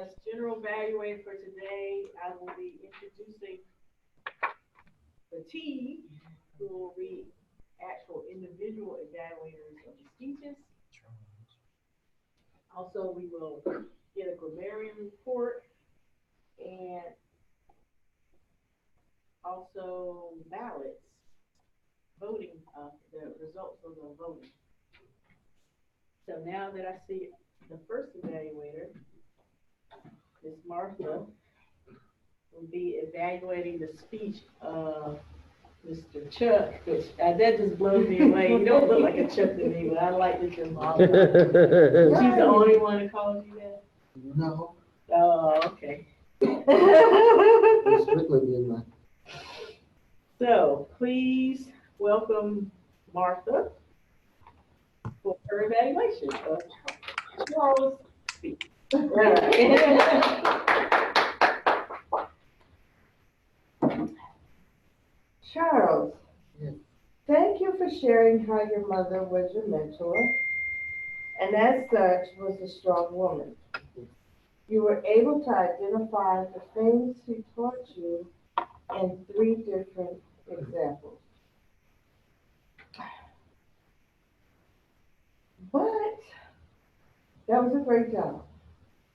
As general evaluator for today, I will be introducing the T, who will be actual individual evaluators of the speeches. Also, we will get a grammarian report and also ballots, voting, the results of the voting. So now that I see the first evaluator, Ms. Martha, will be evaluating the speech of Mr. Chuck, which that just blows me away. You don't look like a Chuck to me, but I like this involvement. She's the only one that calls you that? No. Oh, okay. It's strictly being like. So please welcome Martha for her evaluation of Charles' speech. Charles, Yes. thank you for sharing how your mother was your mentor, and as such was a strong woman. You were able to identify the things she taught you in 3 different examples. But that was a great job.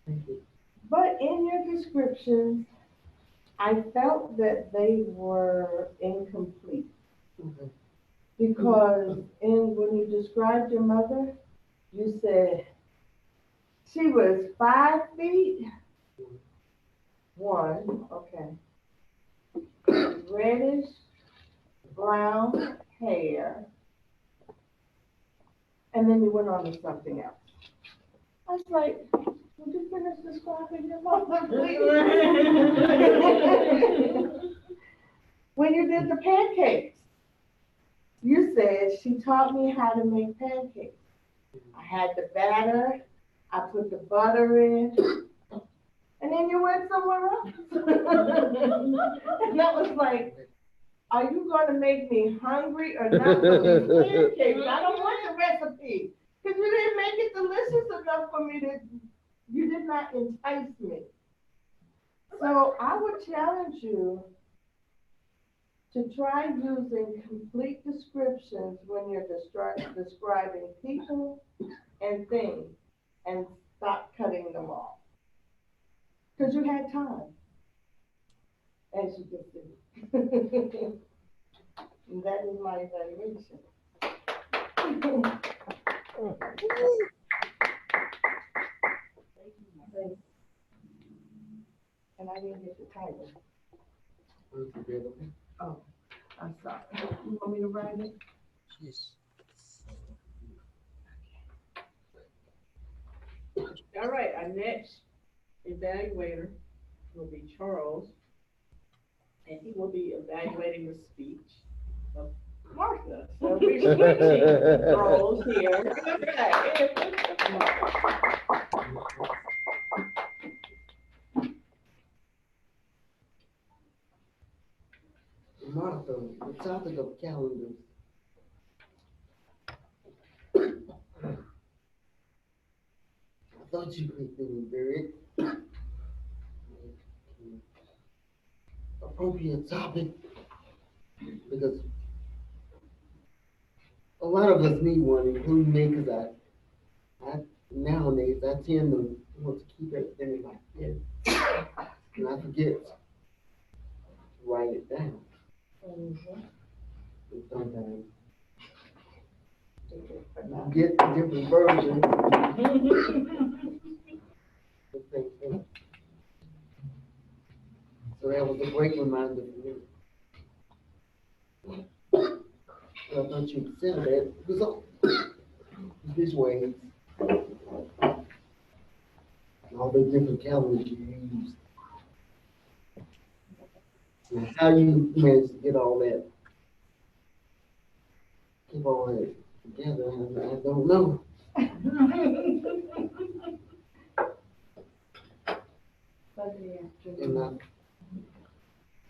Thank you. But in your descriptions, I felt that they were incomplete. Okay. Because when you described your mother, you said she was 5 feet, 1, okay, reddish brown hair, and then you went on to something else. I was like, would you finish describing your mother, please? When you did the pancakes, you said she taught me how to make pancakes. I had the batter, I put the butter in, and then you went somewhere else. And that was like, are you going to make me hungry or not for these pancakes? I don't want the recipe. Because you didn't make it delicious enough for me you did not entice me. So I would challenge you to try using complete descriptions when you're describing people and things, and stop cutting them off. Because you had time, as you can see. And that is my evaluation. And I didn't get the title. I'm sorry. You want me to write it? Yes. All right, our next evaluator will be Charles, and he will be evaluating the speech of Martha. So we're switching roles here. Martha, the topic of calendars. I thought you picked a very appropriate topic because a lot of us need one, including me, because I nowadays I tend to want to keep everything in my head, and I forget to write it down. And sometimes I get different versions of things. So that was a great reminder for me. And I thought you considered that because all these ways, all the different calendars you use, and how you manage to get all that, keep all that together, and I don't know.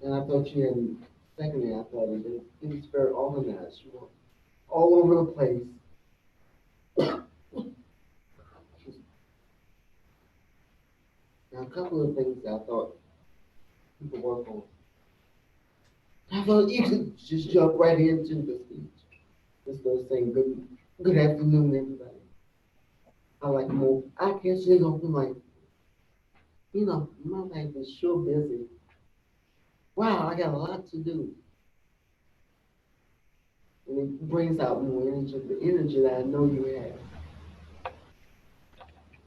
And I thought you had, secondly, I thought it was very organized. You were all over the place. Now, a couple of things I thought you could work on. I thought you could just jump right into the speech. Instead of saying good afternoon, everybody. I like more, I guess you're gonna be like, you know, my life is sure busy. Wow, I got a lot to do. And it brings out more energy, the energy that I know you have.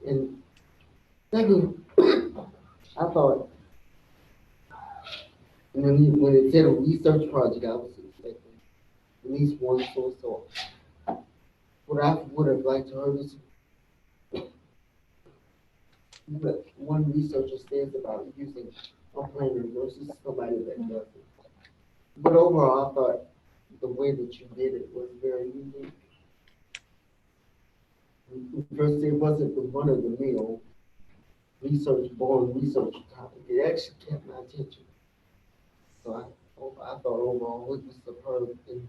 And second, I thought, when it said a research project, I was expecting at least one source. So what I would have liked to heard is what one researcher says about using a planner versus somebody that does it. But overall, I thought the way that you did it was very unique. First, it wasn't the run of the mill born research topic. It actually kept my attention. So I thought overall it was superb. And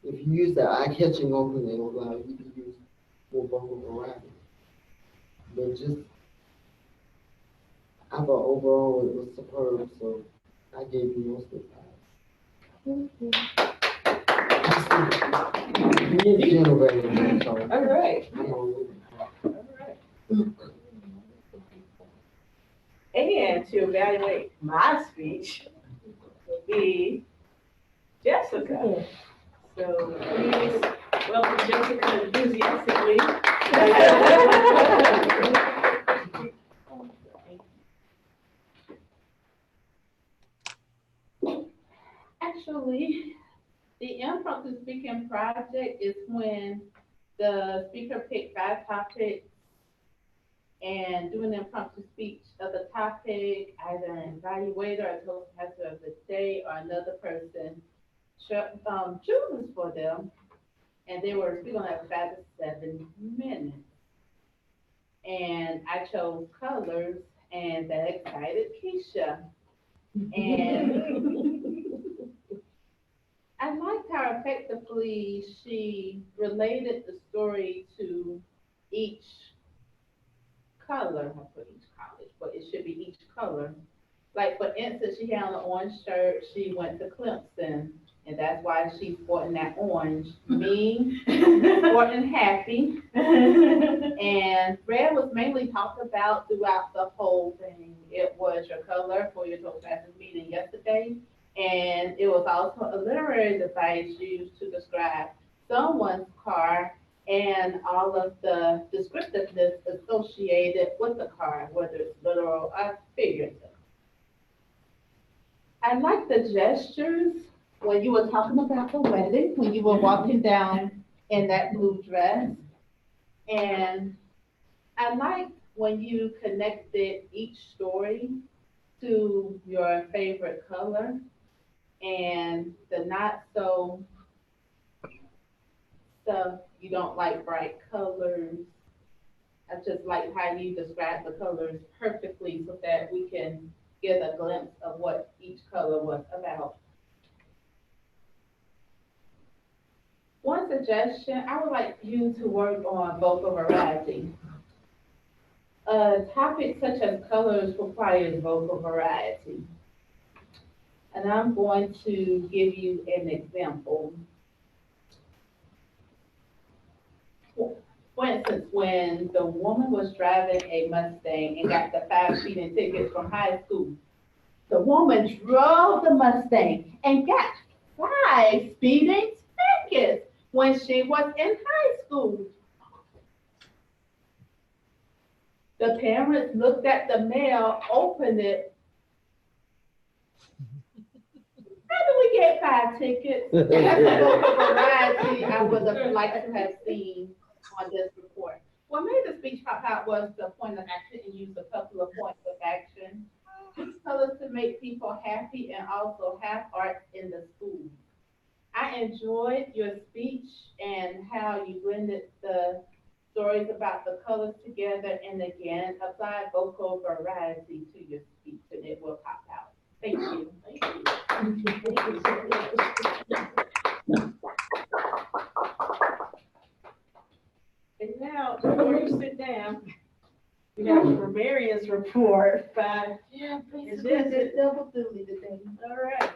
if you use that eye-catching opening, it will allow you to use more vocal variety. But I thought overall it was superb. So I gave you most of the time. You're generating, so All right. And to evaluate my speech will be Jessica. So please welcome Jessica enthusiastically. Actually, the impromptu speaking project is when the speaker picked 5 topics and doing an impromptu speech of the topic, either an evaluator or toastmaster of the day or another person chooses for them, and they were speaking on that 5 to 7 minutes. And I chose colors, and that excited Keisha. And I liked how effectively she related the story to each color. I put each college, but it should be each color. Like for instance, she had on an orange shirt. She went to Clemson, and that's why she's sporting that orange. Me, sporting happy, and red was mainly talked about throughout the whole thing. It was your color for your Toastmasters meeting yesterday, and it was also a literary device used to describe someone's car and all of the descriptiveness associated with the car, whether it's literal or figurative. I like the gestures when you were talking about the wedding, when you were walking down in that blue dress. And I like when you connected each story to your favorite color and the not so stuff, you don't like bright colors. I just like how you describe the colors perfectly so that we can get a glimpse of what each color was about. One suggestion, I would like you to work on vocal variety. A topic such as colors requires vocal variety. And I'm going to give you an example. For instance, when the woman was driving a Mustang and got the 5 speeding tickets from high school, the woman drove the Mustang and got 5 speeding tickets when she was in high school. The parents looked at the mail, opened it. How do we get 5 tickets? That's the vocal variety I would have liked to have seen on this report. What made the speech pop out was the point of action and use a couple of points of action. Use colors to make people happy and also have art in the schools. I enjoyed your speech and how you blended the stories about the colors together and again apply vocal variety to your speech and it will pop out. Thank you. Thank you. And now, before you sit down, we have the grammarian's report by, Yeah, Is basically, this- it's double duty today. all right.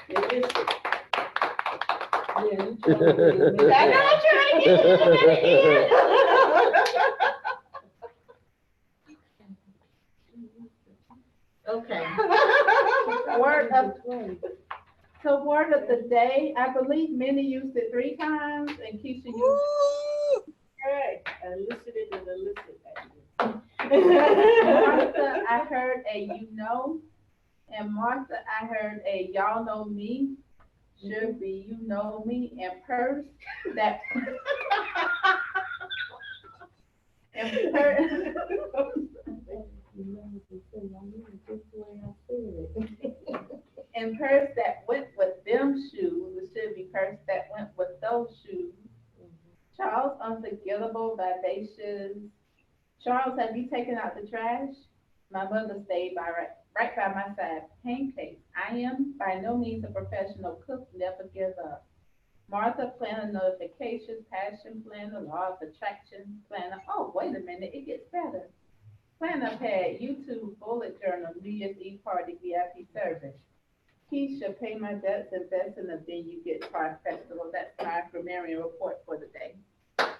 It is, Yeah, you trying to get me. I know I'm trying to get it in. Okay. Word of the day, I believe Minnie used it 3 times and Keisha used it. Woo! right, elicited and elicit. Martha, I heard a you know, and Martha, I heard a y'all know me, should be you know me, and purse that. And purse. And purse that went with them shoes, it should be purse that went with those shoes. Charles, unforgettable, vivacious. Charles, have you taken out the trash? My mother stayed right by my side. Pancakes. I am by no means a professional cook, never give up. Martha, planner notifications, passion planner, law of attraction planner. Oh, wait a minute, it gets better. Planner pad, YouTube, bullet journal, New Year's Eve party, VIP service. Keisha, pay my debts, invest in a then you get car festival. That's my grammarian report for the day. Thank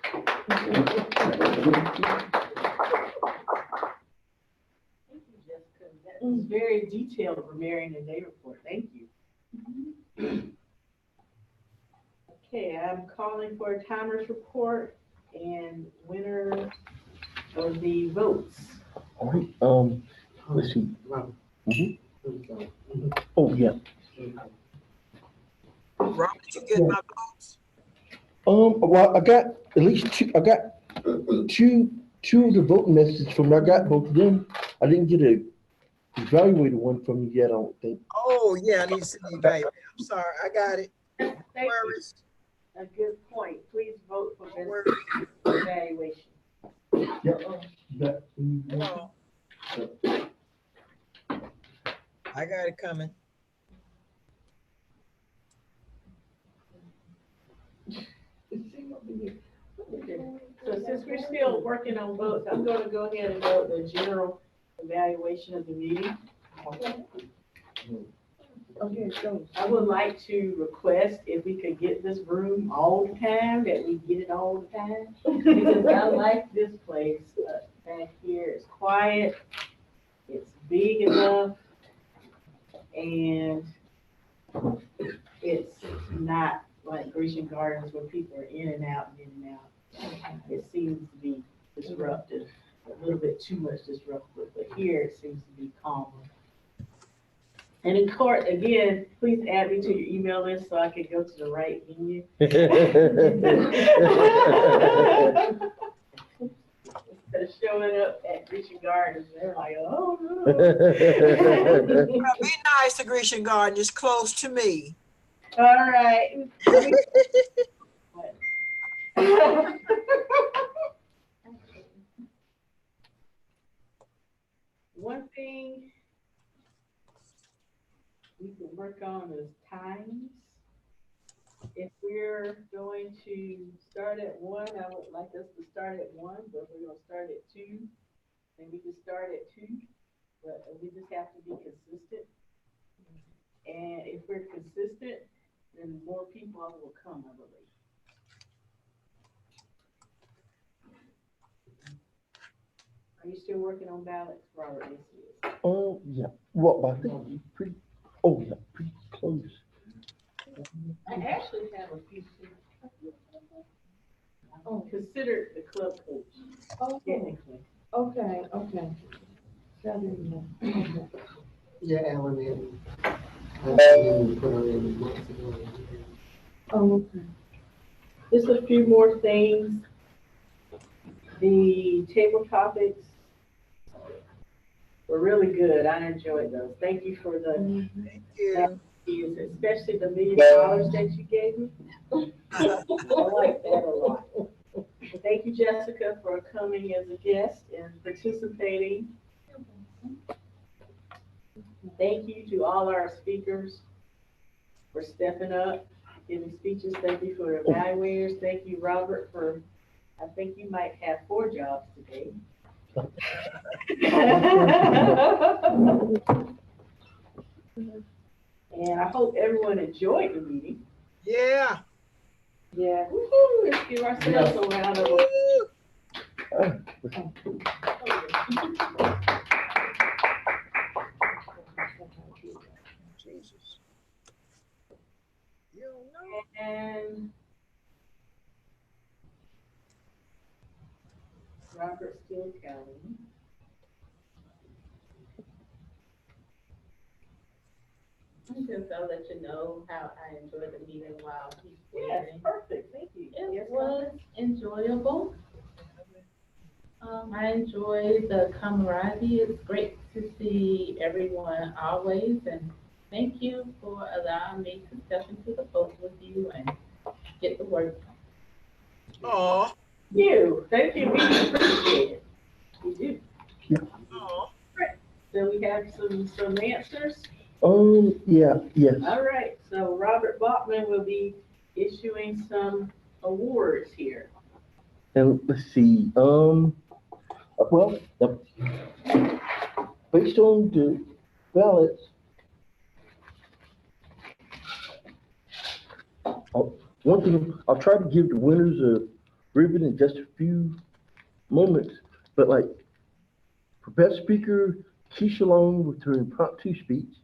you, Jessica. That was very detailed grammarian and day report. Thank you. Okay, I'm calling for a timers report and winner of the votes. All right, let's see. Oh, yeah. Robert, did you get my votes? Well, I got at least two, I got two of the voting messages from, I got both of them. I didn't get a evaluated one from you yet, I don't think. Oh, yeah, I need to see the evaluation. I'm sorry, I got it. Thank you. Worries. A good point. Please vote for No this worries. evaluation. Hold on. I got it coming. So since we're still working on votes, I'm going to go ahead and vote the general evaluation of the meeting. Okay, so. I would like to request if we could get this room all the time, that we get it all the time. Because I like this place back here. It's quiet, it's big enough, and it's not like Grecian Gardens where people are in and out and in and out. It seems to be disruptive, a little bit too much disruptive, but here it seems to be calmer. And in court, again, please add me to your email list so I can go to the right venue. Instead of showing up at Grecian Gardens, they're like, oh, no. Be nice to Grecian Garden, it's close to me. All right. One thing we can work on is times. If we're going to start at 1, I would like us to start at 1, but we're gonna start at 2, then we can start at 2, but we just have to be consistent. And if we're consistent, then more people will come, I believe. Are you still working on ballots, Robert? Yes, he is. Oh, yeah. Well, I think we're pretty, oh, yeah, pretty close. I actually have a few. Oh, consider the club coach, Okay, technically. okay. Okay. Yeah, Alan, I put her in months ago. Oh, okay. Just a few more things. The table topics were really good. I enjoyed those. Thank you for the, Thank you. especially the $1 million that you gave me. I like that a lot. Thank you, Jessica, for coming as a guest and participating. Thank you to all our speakers for stepping up, giving speeches. Thank you for the evaluators. Thank you, Robert, for, I think you might have 4 jobs today. And I hope everyone enjoyed the meeting. Yeah. Yeah. Woo-hoo, let's give ourselves a round of applause. Jesus. You don't know. And Robert still counting. I'll let you know how I enjoyed the meeting while he's Yes, waiting. perfect, thank you. It Yes, was enjoyable. I enjoyed the camaraderie. It's great to see everyone always, and thank you for allowing me to step into the boat with you and get the work done. Aw. Thank you, we appreciate it. We do. Aw. So we have some answers. Yeah, yes. All right, so Robert Bachman will be issuing some awards here. And let's see, well, based on the ballots, one thing, I'll try to give the winners a ribbon in just a few moments, but like, for best speaker, Keisha Long with her impromptu speech.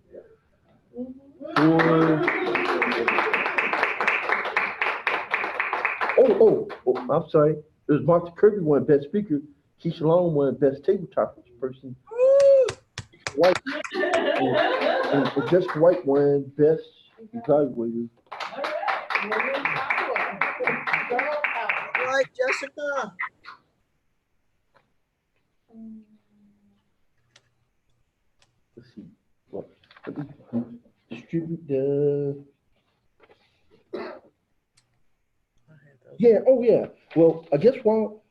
Oh, I'm sorry. It was Martha Kirby won Best Speaker. Keisha Long won Best Table Topics person. White. And Jessica White won Best Evaluator. All right, Jessica. Let's see. What? Let me distribute the. Yeah. Oh, yeah. Well, I guess while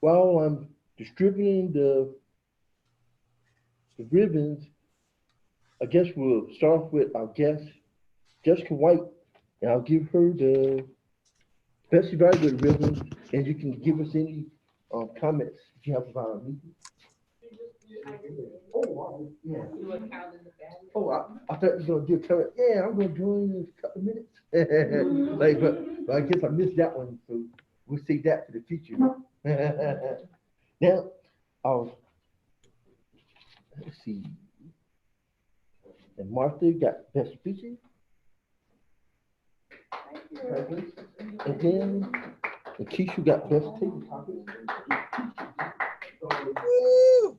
I'm distributing the ribbons, I guess we'll start with our guest, Jessica White, and I'll give her the Best Evaluator ribbon, and you can give us any comments if you have about our meeting. Oh, wow. Yeah. You were counting the ballots. Oh, I thought you were gonna do a comment. Yeah, I'm gonna join in a couple of minutes. Like, but I guess I missed that one, so we'll save that for the future. Now, let's see. And Martha got best speaking. And then Keisha got best table topics. Woo!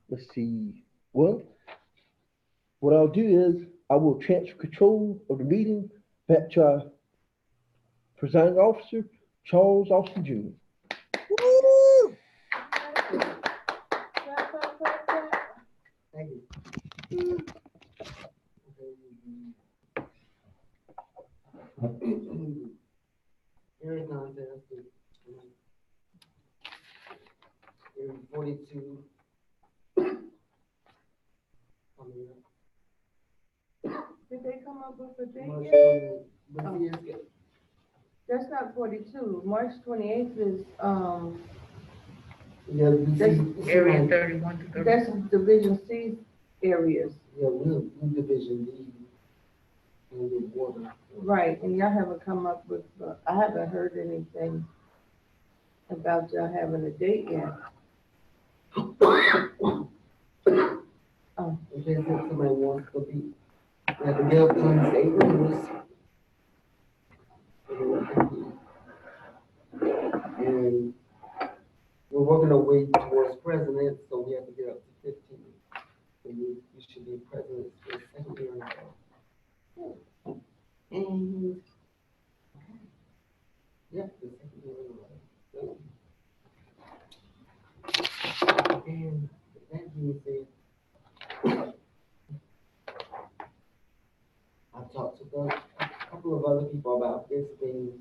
let's see. Well, what I'll do is I will transfer control of the meeting back to our presiding officer, Charles Austin Jr. Woo! Clap, clap, clap, clap. Thank you. Area contest. Area 42. Coming Did they come up with a up. date March yet? 20 but see, That's not 42. March 28th is, yeah, we That's see, Area 31 to 30. that's Division C areas. yeah, we division D and the water. Right, and y'all haven't come up with, I haven't heard anything about y'all having a date yet. In case if somebody wants to be, like the bill comes April. And we're working our way towards president, so we have to get up to 15. So you should be president for the second year in a row. And, yeah, the second year in a row. So, and that being said, I've talked to a couple of other people about this thing,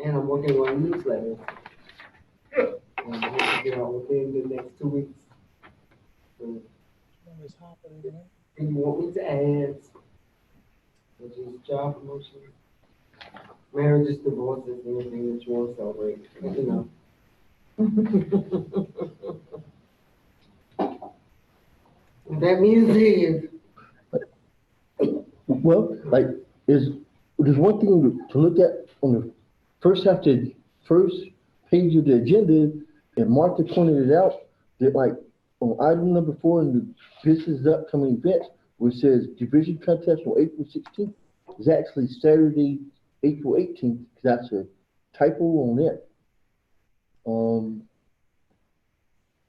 and I'm working on newsletters. And I hope to get out within the next 2 weeks. So, and you want me to add, which is job promotion, marriages, divorces, anything that you want to celebrate, let me know. With that being said, Well, like, there's one thing to look at on the first page of the agenda, and Martha pointed it out, that like, on item number 4 in the business upcoming events, which says division contest on April 16th, is actually Saturday, April 18th, because that's a typo on it.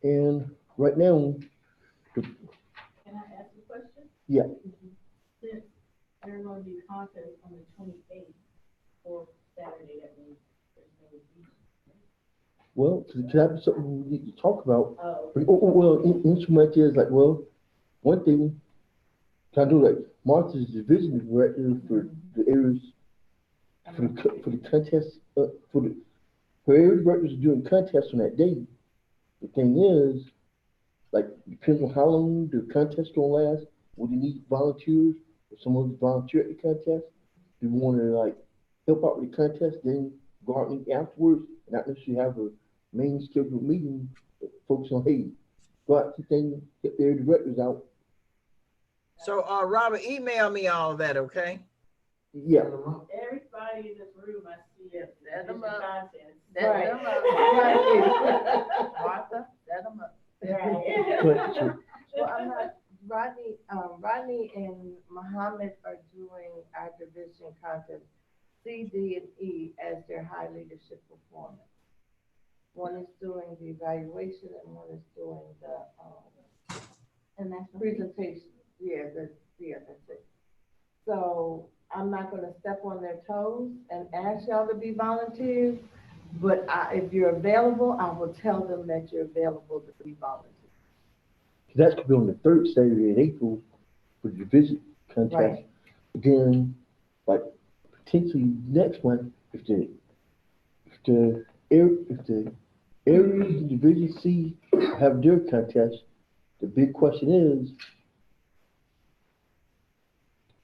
And right now, Can I ask a question? Yeah. Since there's gonna be a contest on the 28th or Saturday, that means there's no meeting. well, because that's something we need to talk about. Oh, Well, in so much as like, well, one thing, can I do like Martha's division director for the areas for the contest her area directors are doing contests on that day. The thing is, like, depends on how long the contest gonna last. Would you need volunteers? If someone who's volunteer at the contest, you want to like help out with the contest, then go out and meet afterwards, and not necessarily have a main scheduled meeting. But focus on, hey, go out to things, get their directors out. So, Robert, email me all of that, okay? Yeah. Everybody in this room, I see it. Set them up. Contest. Set Right. them up. Martha, set them up. Right. Well, I'm not, Rodney and Muhammad are doing our division contest, C, D, and E as their high leadership performance. One is doing the evaluation and one is doing the, and that's presentation. Yeah, that's it. So I'm not gonna step on their toes and ask y'all to be volunteers, but if you're available, I will tell them that you're available to be volunteers. That's gonna be on the 3rd Saturday in April for the division contest. Right. Then, like, potentially next month, if the areas in Division C have their contest, the big question is,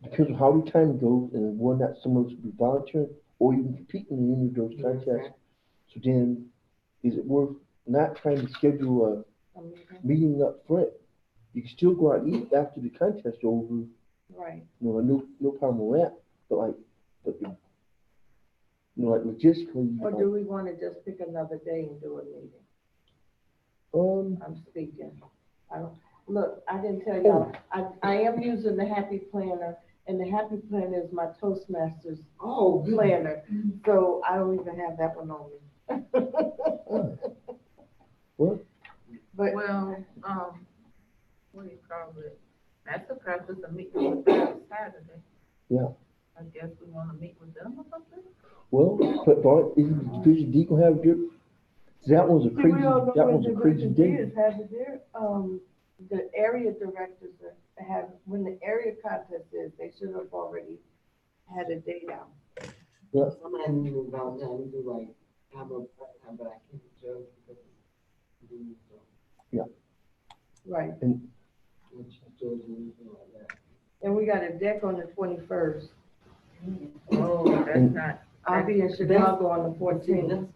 depends on how the time goes and whether or not someone should be volunteering or even competing in any of those contests. So then, is it worth not trying to schedule a meeting up front? You can still go out and eat after the contest over. Right. No problem with that. But like logistically. Or do we want to just pick another day and do a meeting? I'm speaking. Look, I didn't tell y'all, I am using the Happy Planner, and the Happy Planner is my Toastmasters planner. So I don't even have that one on me. What? But Well, thought, isn't Division D gonna have their, that was a See, crazy, we all know that when was a Division crazy D day. is having their, the area directors have, when the area contest is, they should have already had a date out. Some had me in Valentine, we do like, have a part-time, but I can't judge because of the, so, Right, and she's judging anything like that. and we got a deck on the 21st. Oh, that's And- not, I'll be in Chicago on the See, 14th.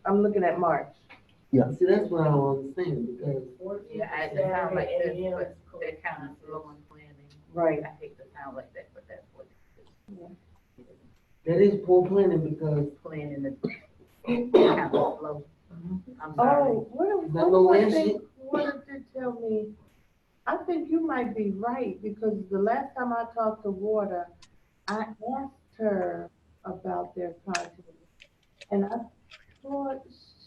I'm looking at March. See, that's what I don't understand, because yeah, it sounds like this, but they're kind of slow in planning. Right. I hate to sound like that, but that's what that is poor planning, because planning is kind of slow. I'm sorry. Oh, Is that what no one last thing, year? what did you tell me? I think you might be right, because the last time I talked to Water, I asked her about their content. And I thought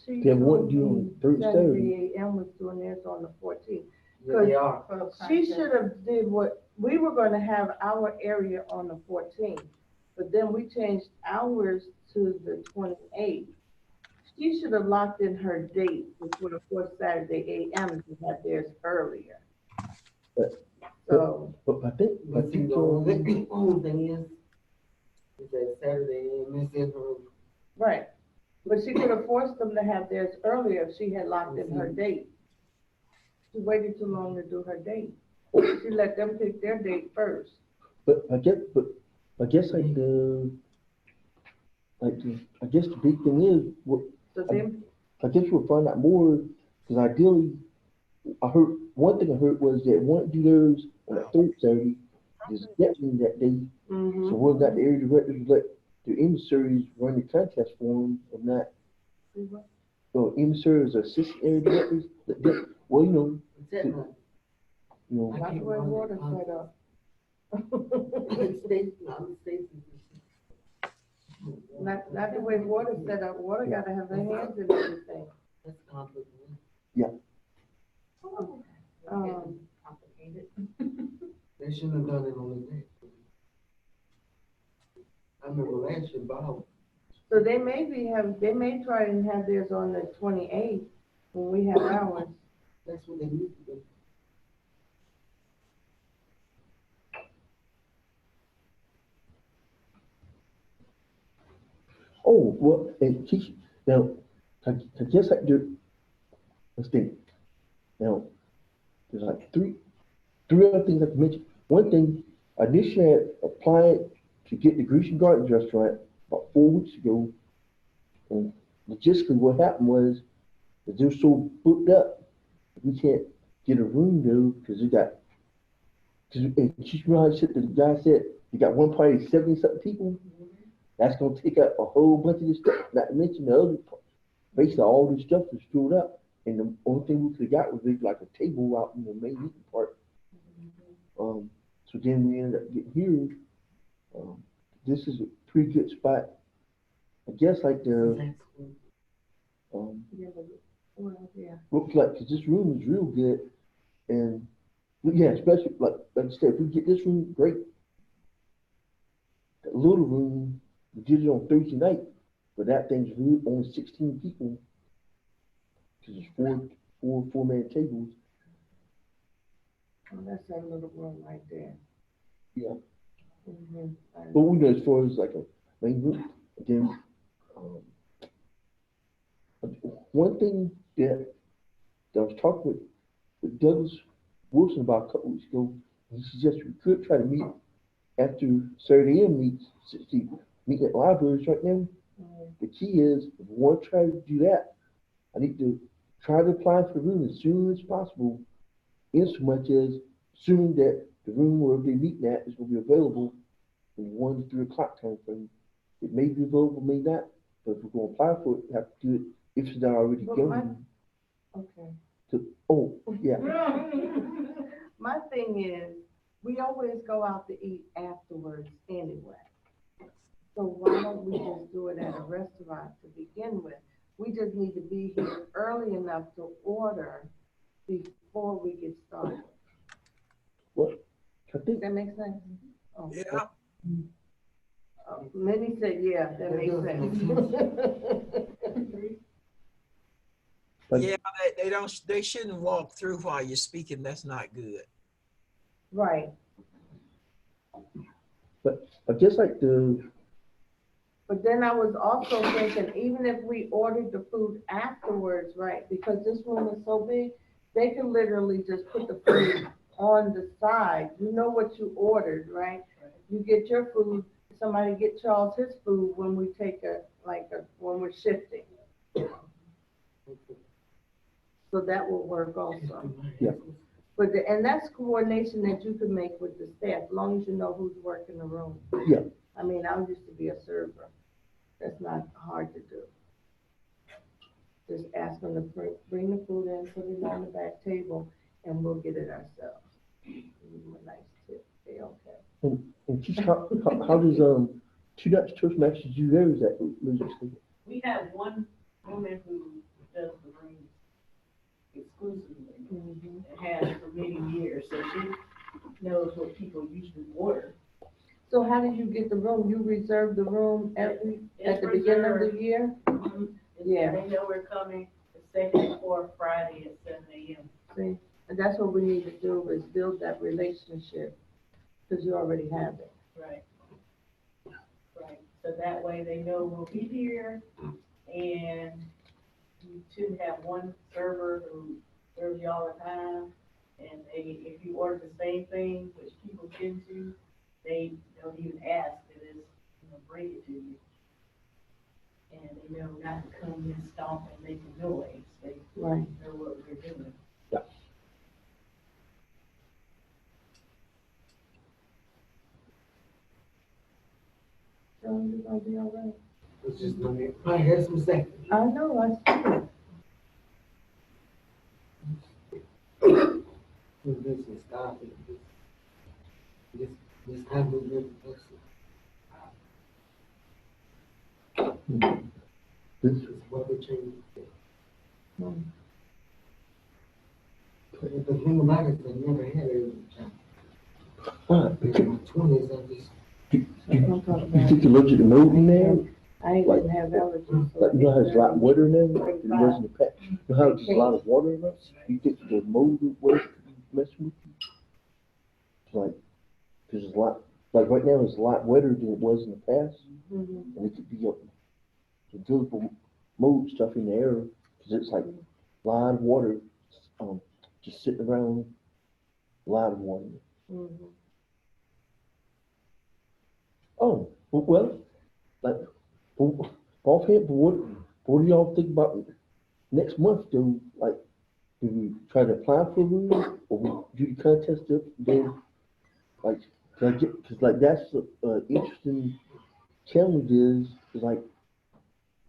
she They told wouldn't do me on Thursday. Saturday AM was doing theirs on the 14th. yeah, they are. She should have did what, we were gonna have our area on the 14th, but then we changed ours to the 28th. She should have locked in her date before the fourth Saturday AM to have theirs earlier. But- So, But I think, But see, the only thing is that Saturday, and it's in her, right, but she could have forced them to have theirs earlier if she had locked in her date. She waited too long to do her date. She let them pick their date first. but I guess I guess the big thing is, what, So then, I guess we'll find out more, because ideally, one thing I heard was that one do theirs on the third Saturday, is definitely that day. So whether or not the area directors let the emissaries run the contest for them or not. So emissaries or assistant area directors, well, it's at night. you I know, not the way water set up. Stacy, I'm Stacy. Not the way water set up. Water gotta have their hands in everything. That's conflict. Complicated. They shouldn't have done it on the day. I remember last year, Bob, So they may try and have theirs on the 28th when we have ours. that's what they need to do. oh, well, and teach, now, I guess I do, let's think. Now, there's like three other things I can mention. One thing, I initially had applied to get the Grecian Gardens restaurant about 4 weeks ago. And logistically, what happened was that they're so booked up, we can't get a room though, because and you know how the guy said, you got one party, 70-something people? That's gonna take up a whole bunch of this stuff, not to mention the other part. Basically, all this stuff was screwed up. And the only thing we could have got was maybe like a table out in the main meeting part. So then we ended up getting here. This is a pretty good spot. I guess like the, looks like, cause this room is real good. And yeah, especially like I said, if we get this room, great. The little room, we did it on Thursday night, but that thing's really only 16 people. Cause it's four-man tables. Oh, that's that little room right there. Yeah. Mhm. But we know as far as like a main room, then, one thing that I was talking with Douglas Wilson about a couple weeks ago, he suggested we could try to meet after Saturday AM meets, see, meeting at libraries right now. The key is, if we want to try to do that, I need to try to apply for the room as soon as possible, in so much as assuming that the room where they're meeting at is going to be available in 1 to 3 o'clock time frame. It may be available, may not, but if we're going to apply for it, we have to do it if it's not already But going. Okay. Oh, yeah. My thing is, we always go out to eat afterwards anyway. So why don't we just do it at a restaurant to begin with? We just need to be here early enough to order before we get started. Well, I Does think, that make sense? Oh. Yeah. Many said, yeah, that makes sense. But- Yeah, they shouldn't walk through while you're speaking. That's not good. Right, But I guess like but then I was also thinking, even if we ordered the food afterwards, right, because this room is so big, they can literally just put the food on the side. You know what you ordered, right? You get your food, somebody get Charles his food when we take when we're shifting. So that will work also. Yeah. But and that's coordination that you can make with the staff, as long as you know who's working the room. Yeah. I mean, I used to be a server. That's not hard to do. Just ask them to bring the food in, put it on the back table, and we'll get it ourselves. Give them a nice tip. They okay. and just how does two Dutch Toastmasters do theirs at Louisiana? We have one woman who does the rooms exclusively and has for many years, so she knows what people usually order. So how did you get the room? You reserve the room at the It's beginning of reserved. the year? Mhm. Yeah. They know we're coming the second and fourth Friday at 7 a.m. See, and that's what we need to do, is build that relationship, because you already have it. Right. Right, so that way they know we'll be here, and you should have one server who serves you all the time, and if you order the same thing, which people tend to, they don't even ask, they just, bring it to you. And they know not to come and stomp and make a noise, they Right. know what we're doing. So you're gonna be all right. It's just money. I had some seconds. I know, I see it. This is stop it. This time we live in This This is what we change. Mm. The thing about it is I never had a job. what? In my 20s, I just. Don't talk You about think it. you're allergic to mold in there? I ain't gonna have allergies. so Like, you know how it's a lot wetter now? Like It was in the past. You know how there's a lot of water in it? You think the mold was messing with you? It's like, there's a lot, like right now it's a lot wetter than it was in the past. Mhm. And it could be invisible mold stuff in the air, cause it's like a lot of water, just sitting around, a lot of water. Mhm. Oh, well, like, offhand, what do y'all think about next month? Do we try to apply for a room, or we do the contest up, then, like, cause like, that's, interesting challenge is like,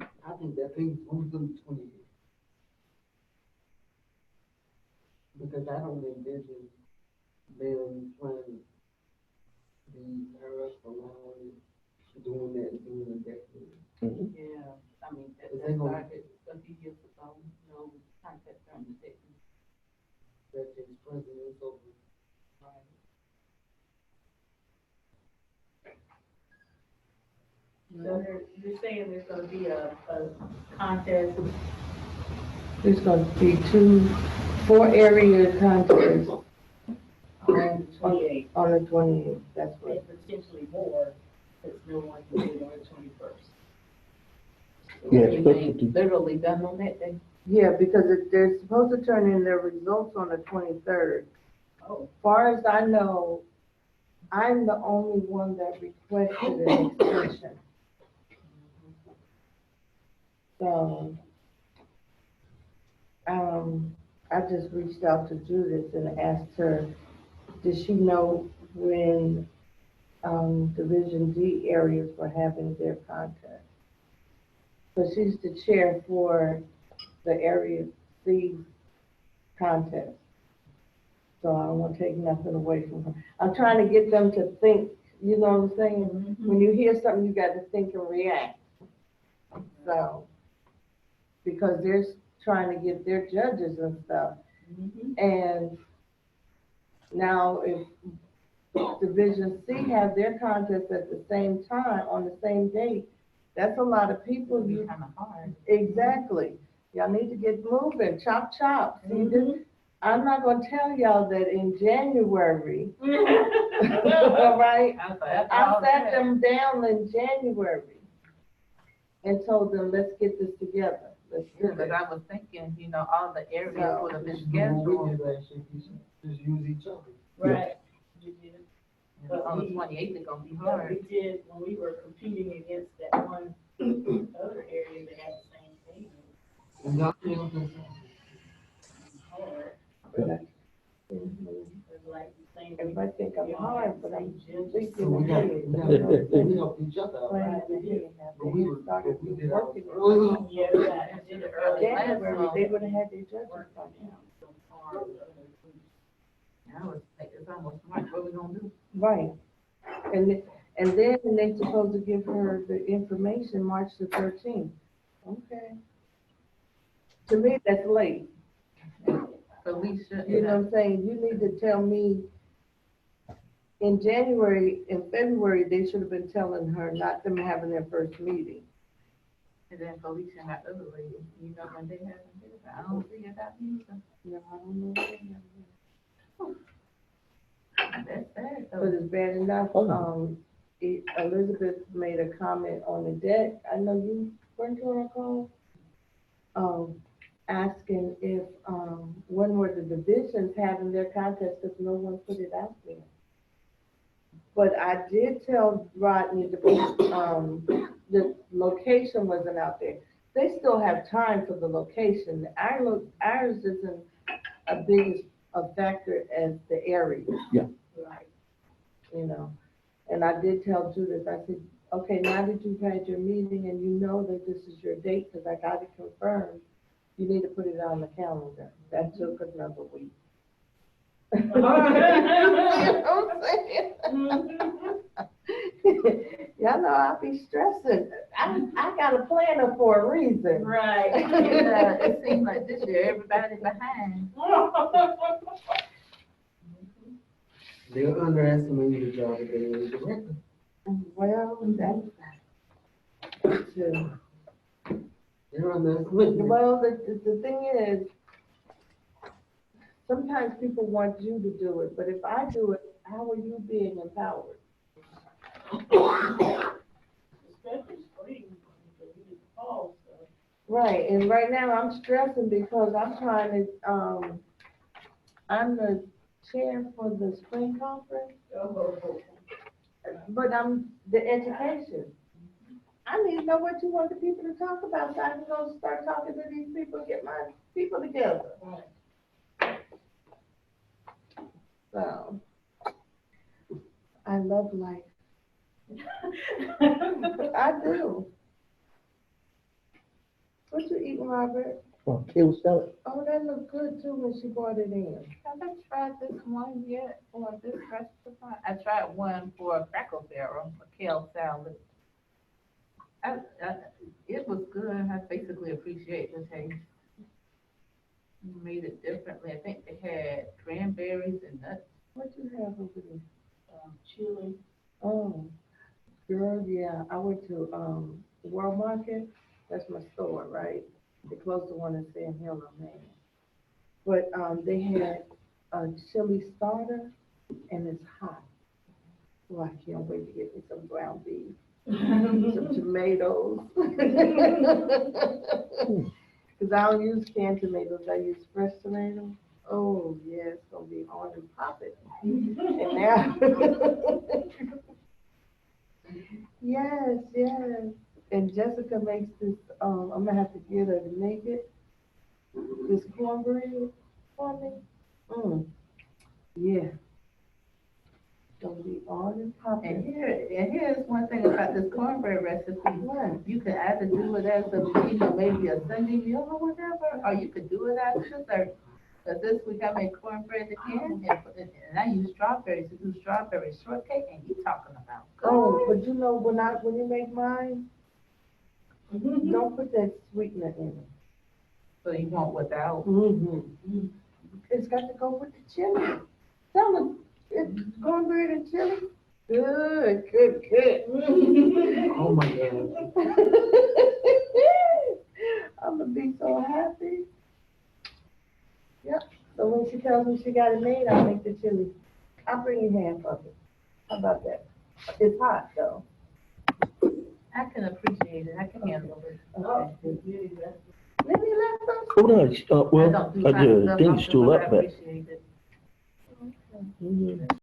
I think that thing's only gonna be 20 years. Because I don't envision them trying to be harassed around doing that and doing that. Yeah, I mean, Is that's they gonna- started a few years ago, contact from the city. That takes precedence over. So you're saying there's gonna be a contest. There's gonna be 4 area contests On the 28th, on the 28th, that's and what. potentially more, because no one can do it on the 21st. yeah, Everything especially, literally done on that day. Yeah, because they're supposed to turn in their results on the 23rd. Oh. Far as I know, I'm the only one that requested an extension. So, I just reached out to Judith and asked her, did she know when, Division D areas were having their contest? So she's the chair for the Area C contest. So I don't want to take nothing away from her. I'm trying to get them to think, you know what I'm saying? When you hear something, you got to think and react. So, because they're trying to get their judges and stuff. And now if Division C have their contest at the same time, on the same date, that's a lot of people. You, Kind of hard. exactly. Y'all need to get moving, chop, chop. See, this, I'm not gonna tell y'all that in January, all right? I sat them down in January and told them, let's get this together. Let's do Because this. I was thinking, you know, all the areas So- would have been What we scheduled. did last year, just use each other. Right. But on the 28th, it's gonna be But hard. we did, when we were competing against that one other area that had the same thing, it And y'all feel was hard. Mhm. It was like the same. Everybody think I'm hard, but I'm So thinking we ahead. we help each other out. Planning ahead. Now, But they we had were, started but we did our working. early. Yeah, I did it early. January, they would have had their judges by now. I was like, it's almost March, what we gonna do? Right. And then they supposed to give her the information March the 13th. Okay. To me, that's late. Felicia, You know what I'm saying? You need to tell me in January, in February, they should have been telling her, not them having their first meeting. and then Felicia and that other lady, you know, when they haven't been, I don't see it out either. No, I don't know. That's sad, But though. it's bad enough, Elizabeth made a comment on the deck. I know you weren't on a call. Asking if, when were the divisions having their contest, because no one put it out there. But I did tell Rodney the location wasn't out there. They still have time for the location. Ours isn't a big a factor as the area. Yeah. Right. You know, and I did tell Judith, I said, okay, now that you've had your meeting and you know that this is your date, because I got it confirmed, you need to put it on the calendar. That took another week. You know what I'm saying? Y'all know I be stressing. I got a planner for a reason. Right. Yeah, it seems like this year, everybody behind. They're underestimating the job that they need to record. Well, that's too. They're underestimating. Well, the thing is, sometimes people want you to do it, but if I do it, how are you being empowered? Especially spring, because we just fall, so. Right, and right now I'm stressing because I'm trying to, I'm the chair for the spring conference, but I'm the education. I need to know what you want the people to talk about, so I can go start talking to these people, get my people together. So, I love life. I do. What you eating, Robert? Oh, kale salad. Oh, that looked good too when she brought it in. Have I tried this one yet for this restaurant? I tried one for Crackle Barrel, a kale salad. It was good. I basically appreciate the taste. You made it differently. I think they had cranberries and nuts. What you have over there? Chili. Oh, girl, yeah, I went to, the World Market, that's my store, right? They closed the one in Sand Hill on Main. But, they had a chili starter, and it's hot. Well, I can't wait to get me some ground beef, some tomatoes. Cause I don't use canned tomatoes, I use fresh tomatoes. Oh, yeah, it's gonna be on and popping. And now. Yes, yes. And Jessica makes this, I'm gonna have to get her to make it, this cornbread for me. Yeah. Gonna be on and And popping. here's one thing about this cornbread recipe. What? You could either do it as a, maybe a Sunday meal or whatever, or you could do it as dessert. But this week I made cornbread again, and I use strawberries to do strawberry shortcake, and you talking about Oh, but you know, when you make mine, don't put that sweetener in it. So you want without. Mm-hmm. It's got to go with the chili. Tell them, It's cornbread and chili? Good, good, good. Oh my God. I'm gonna be so happy. Yep, so when she tells me she got it made, I'll make the chili. I'll bring you half of it. How about that? It's hot though. I can appreciate it, I can handle it. Okay. Maybe left some. Hold on, I well, don't do I hot stuff think often, it's still but up, I but appreciate it. Mhm.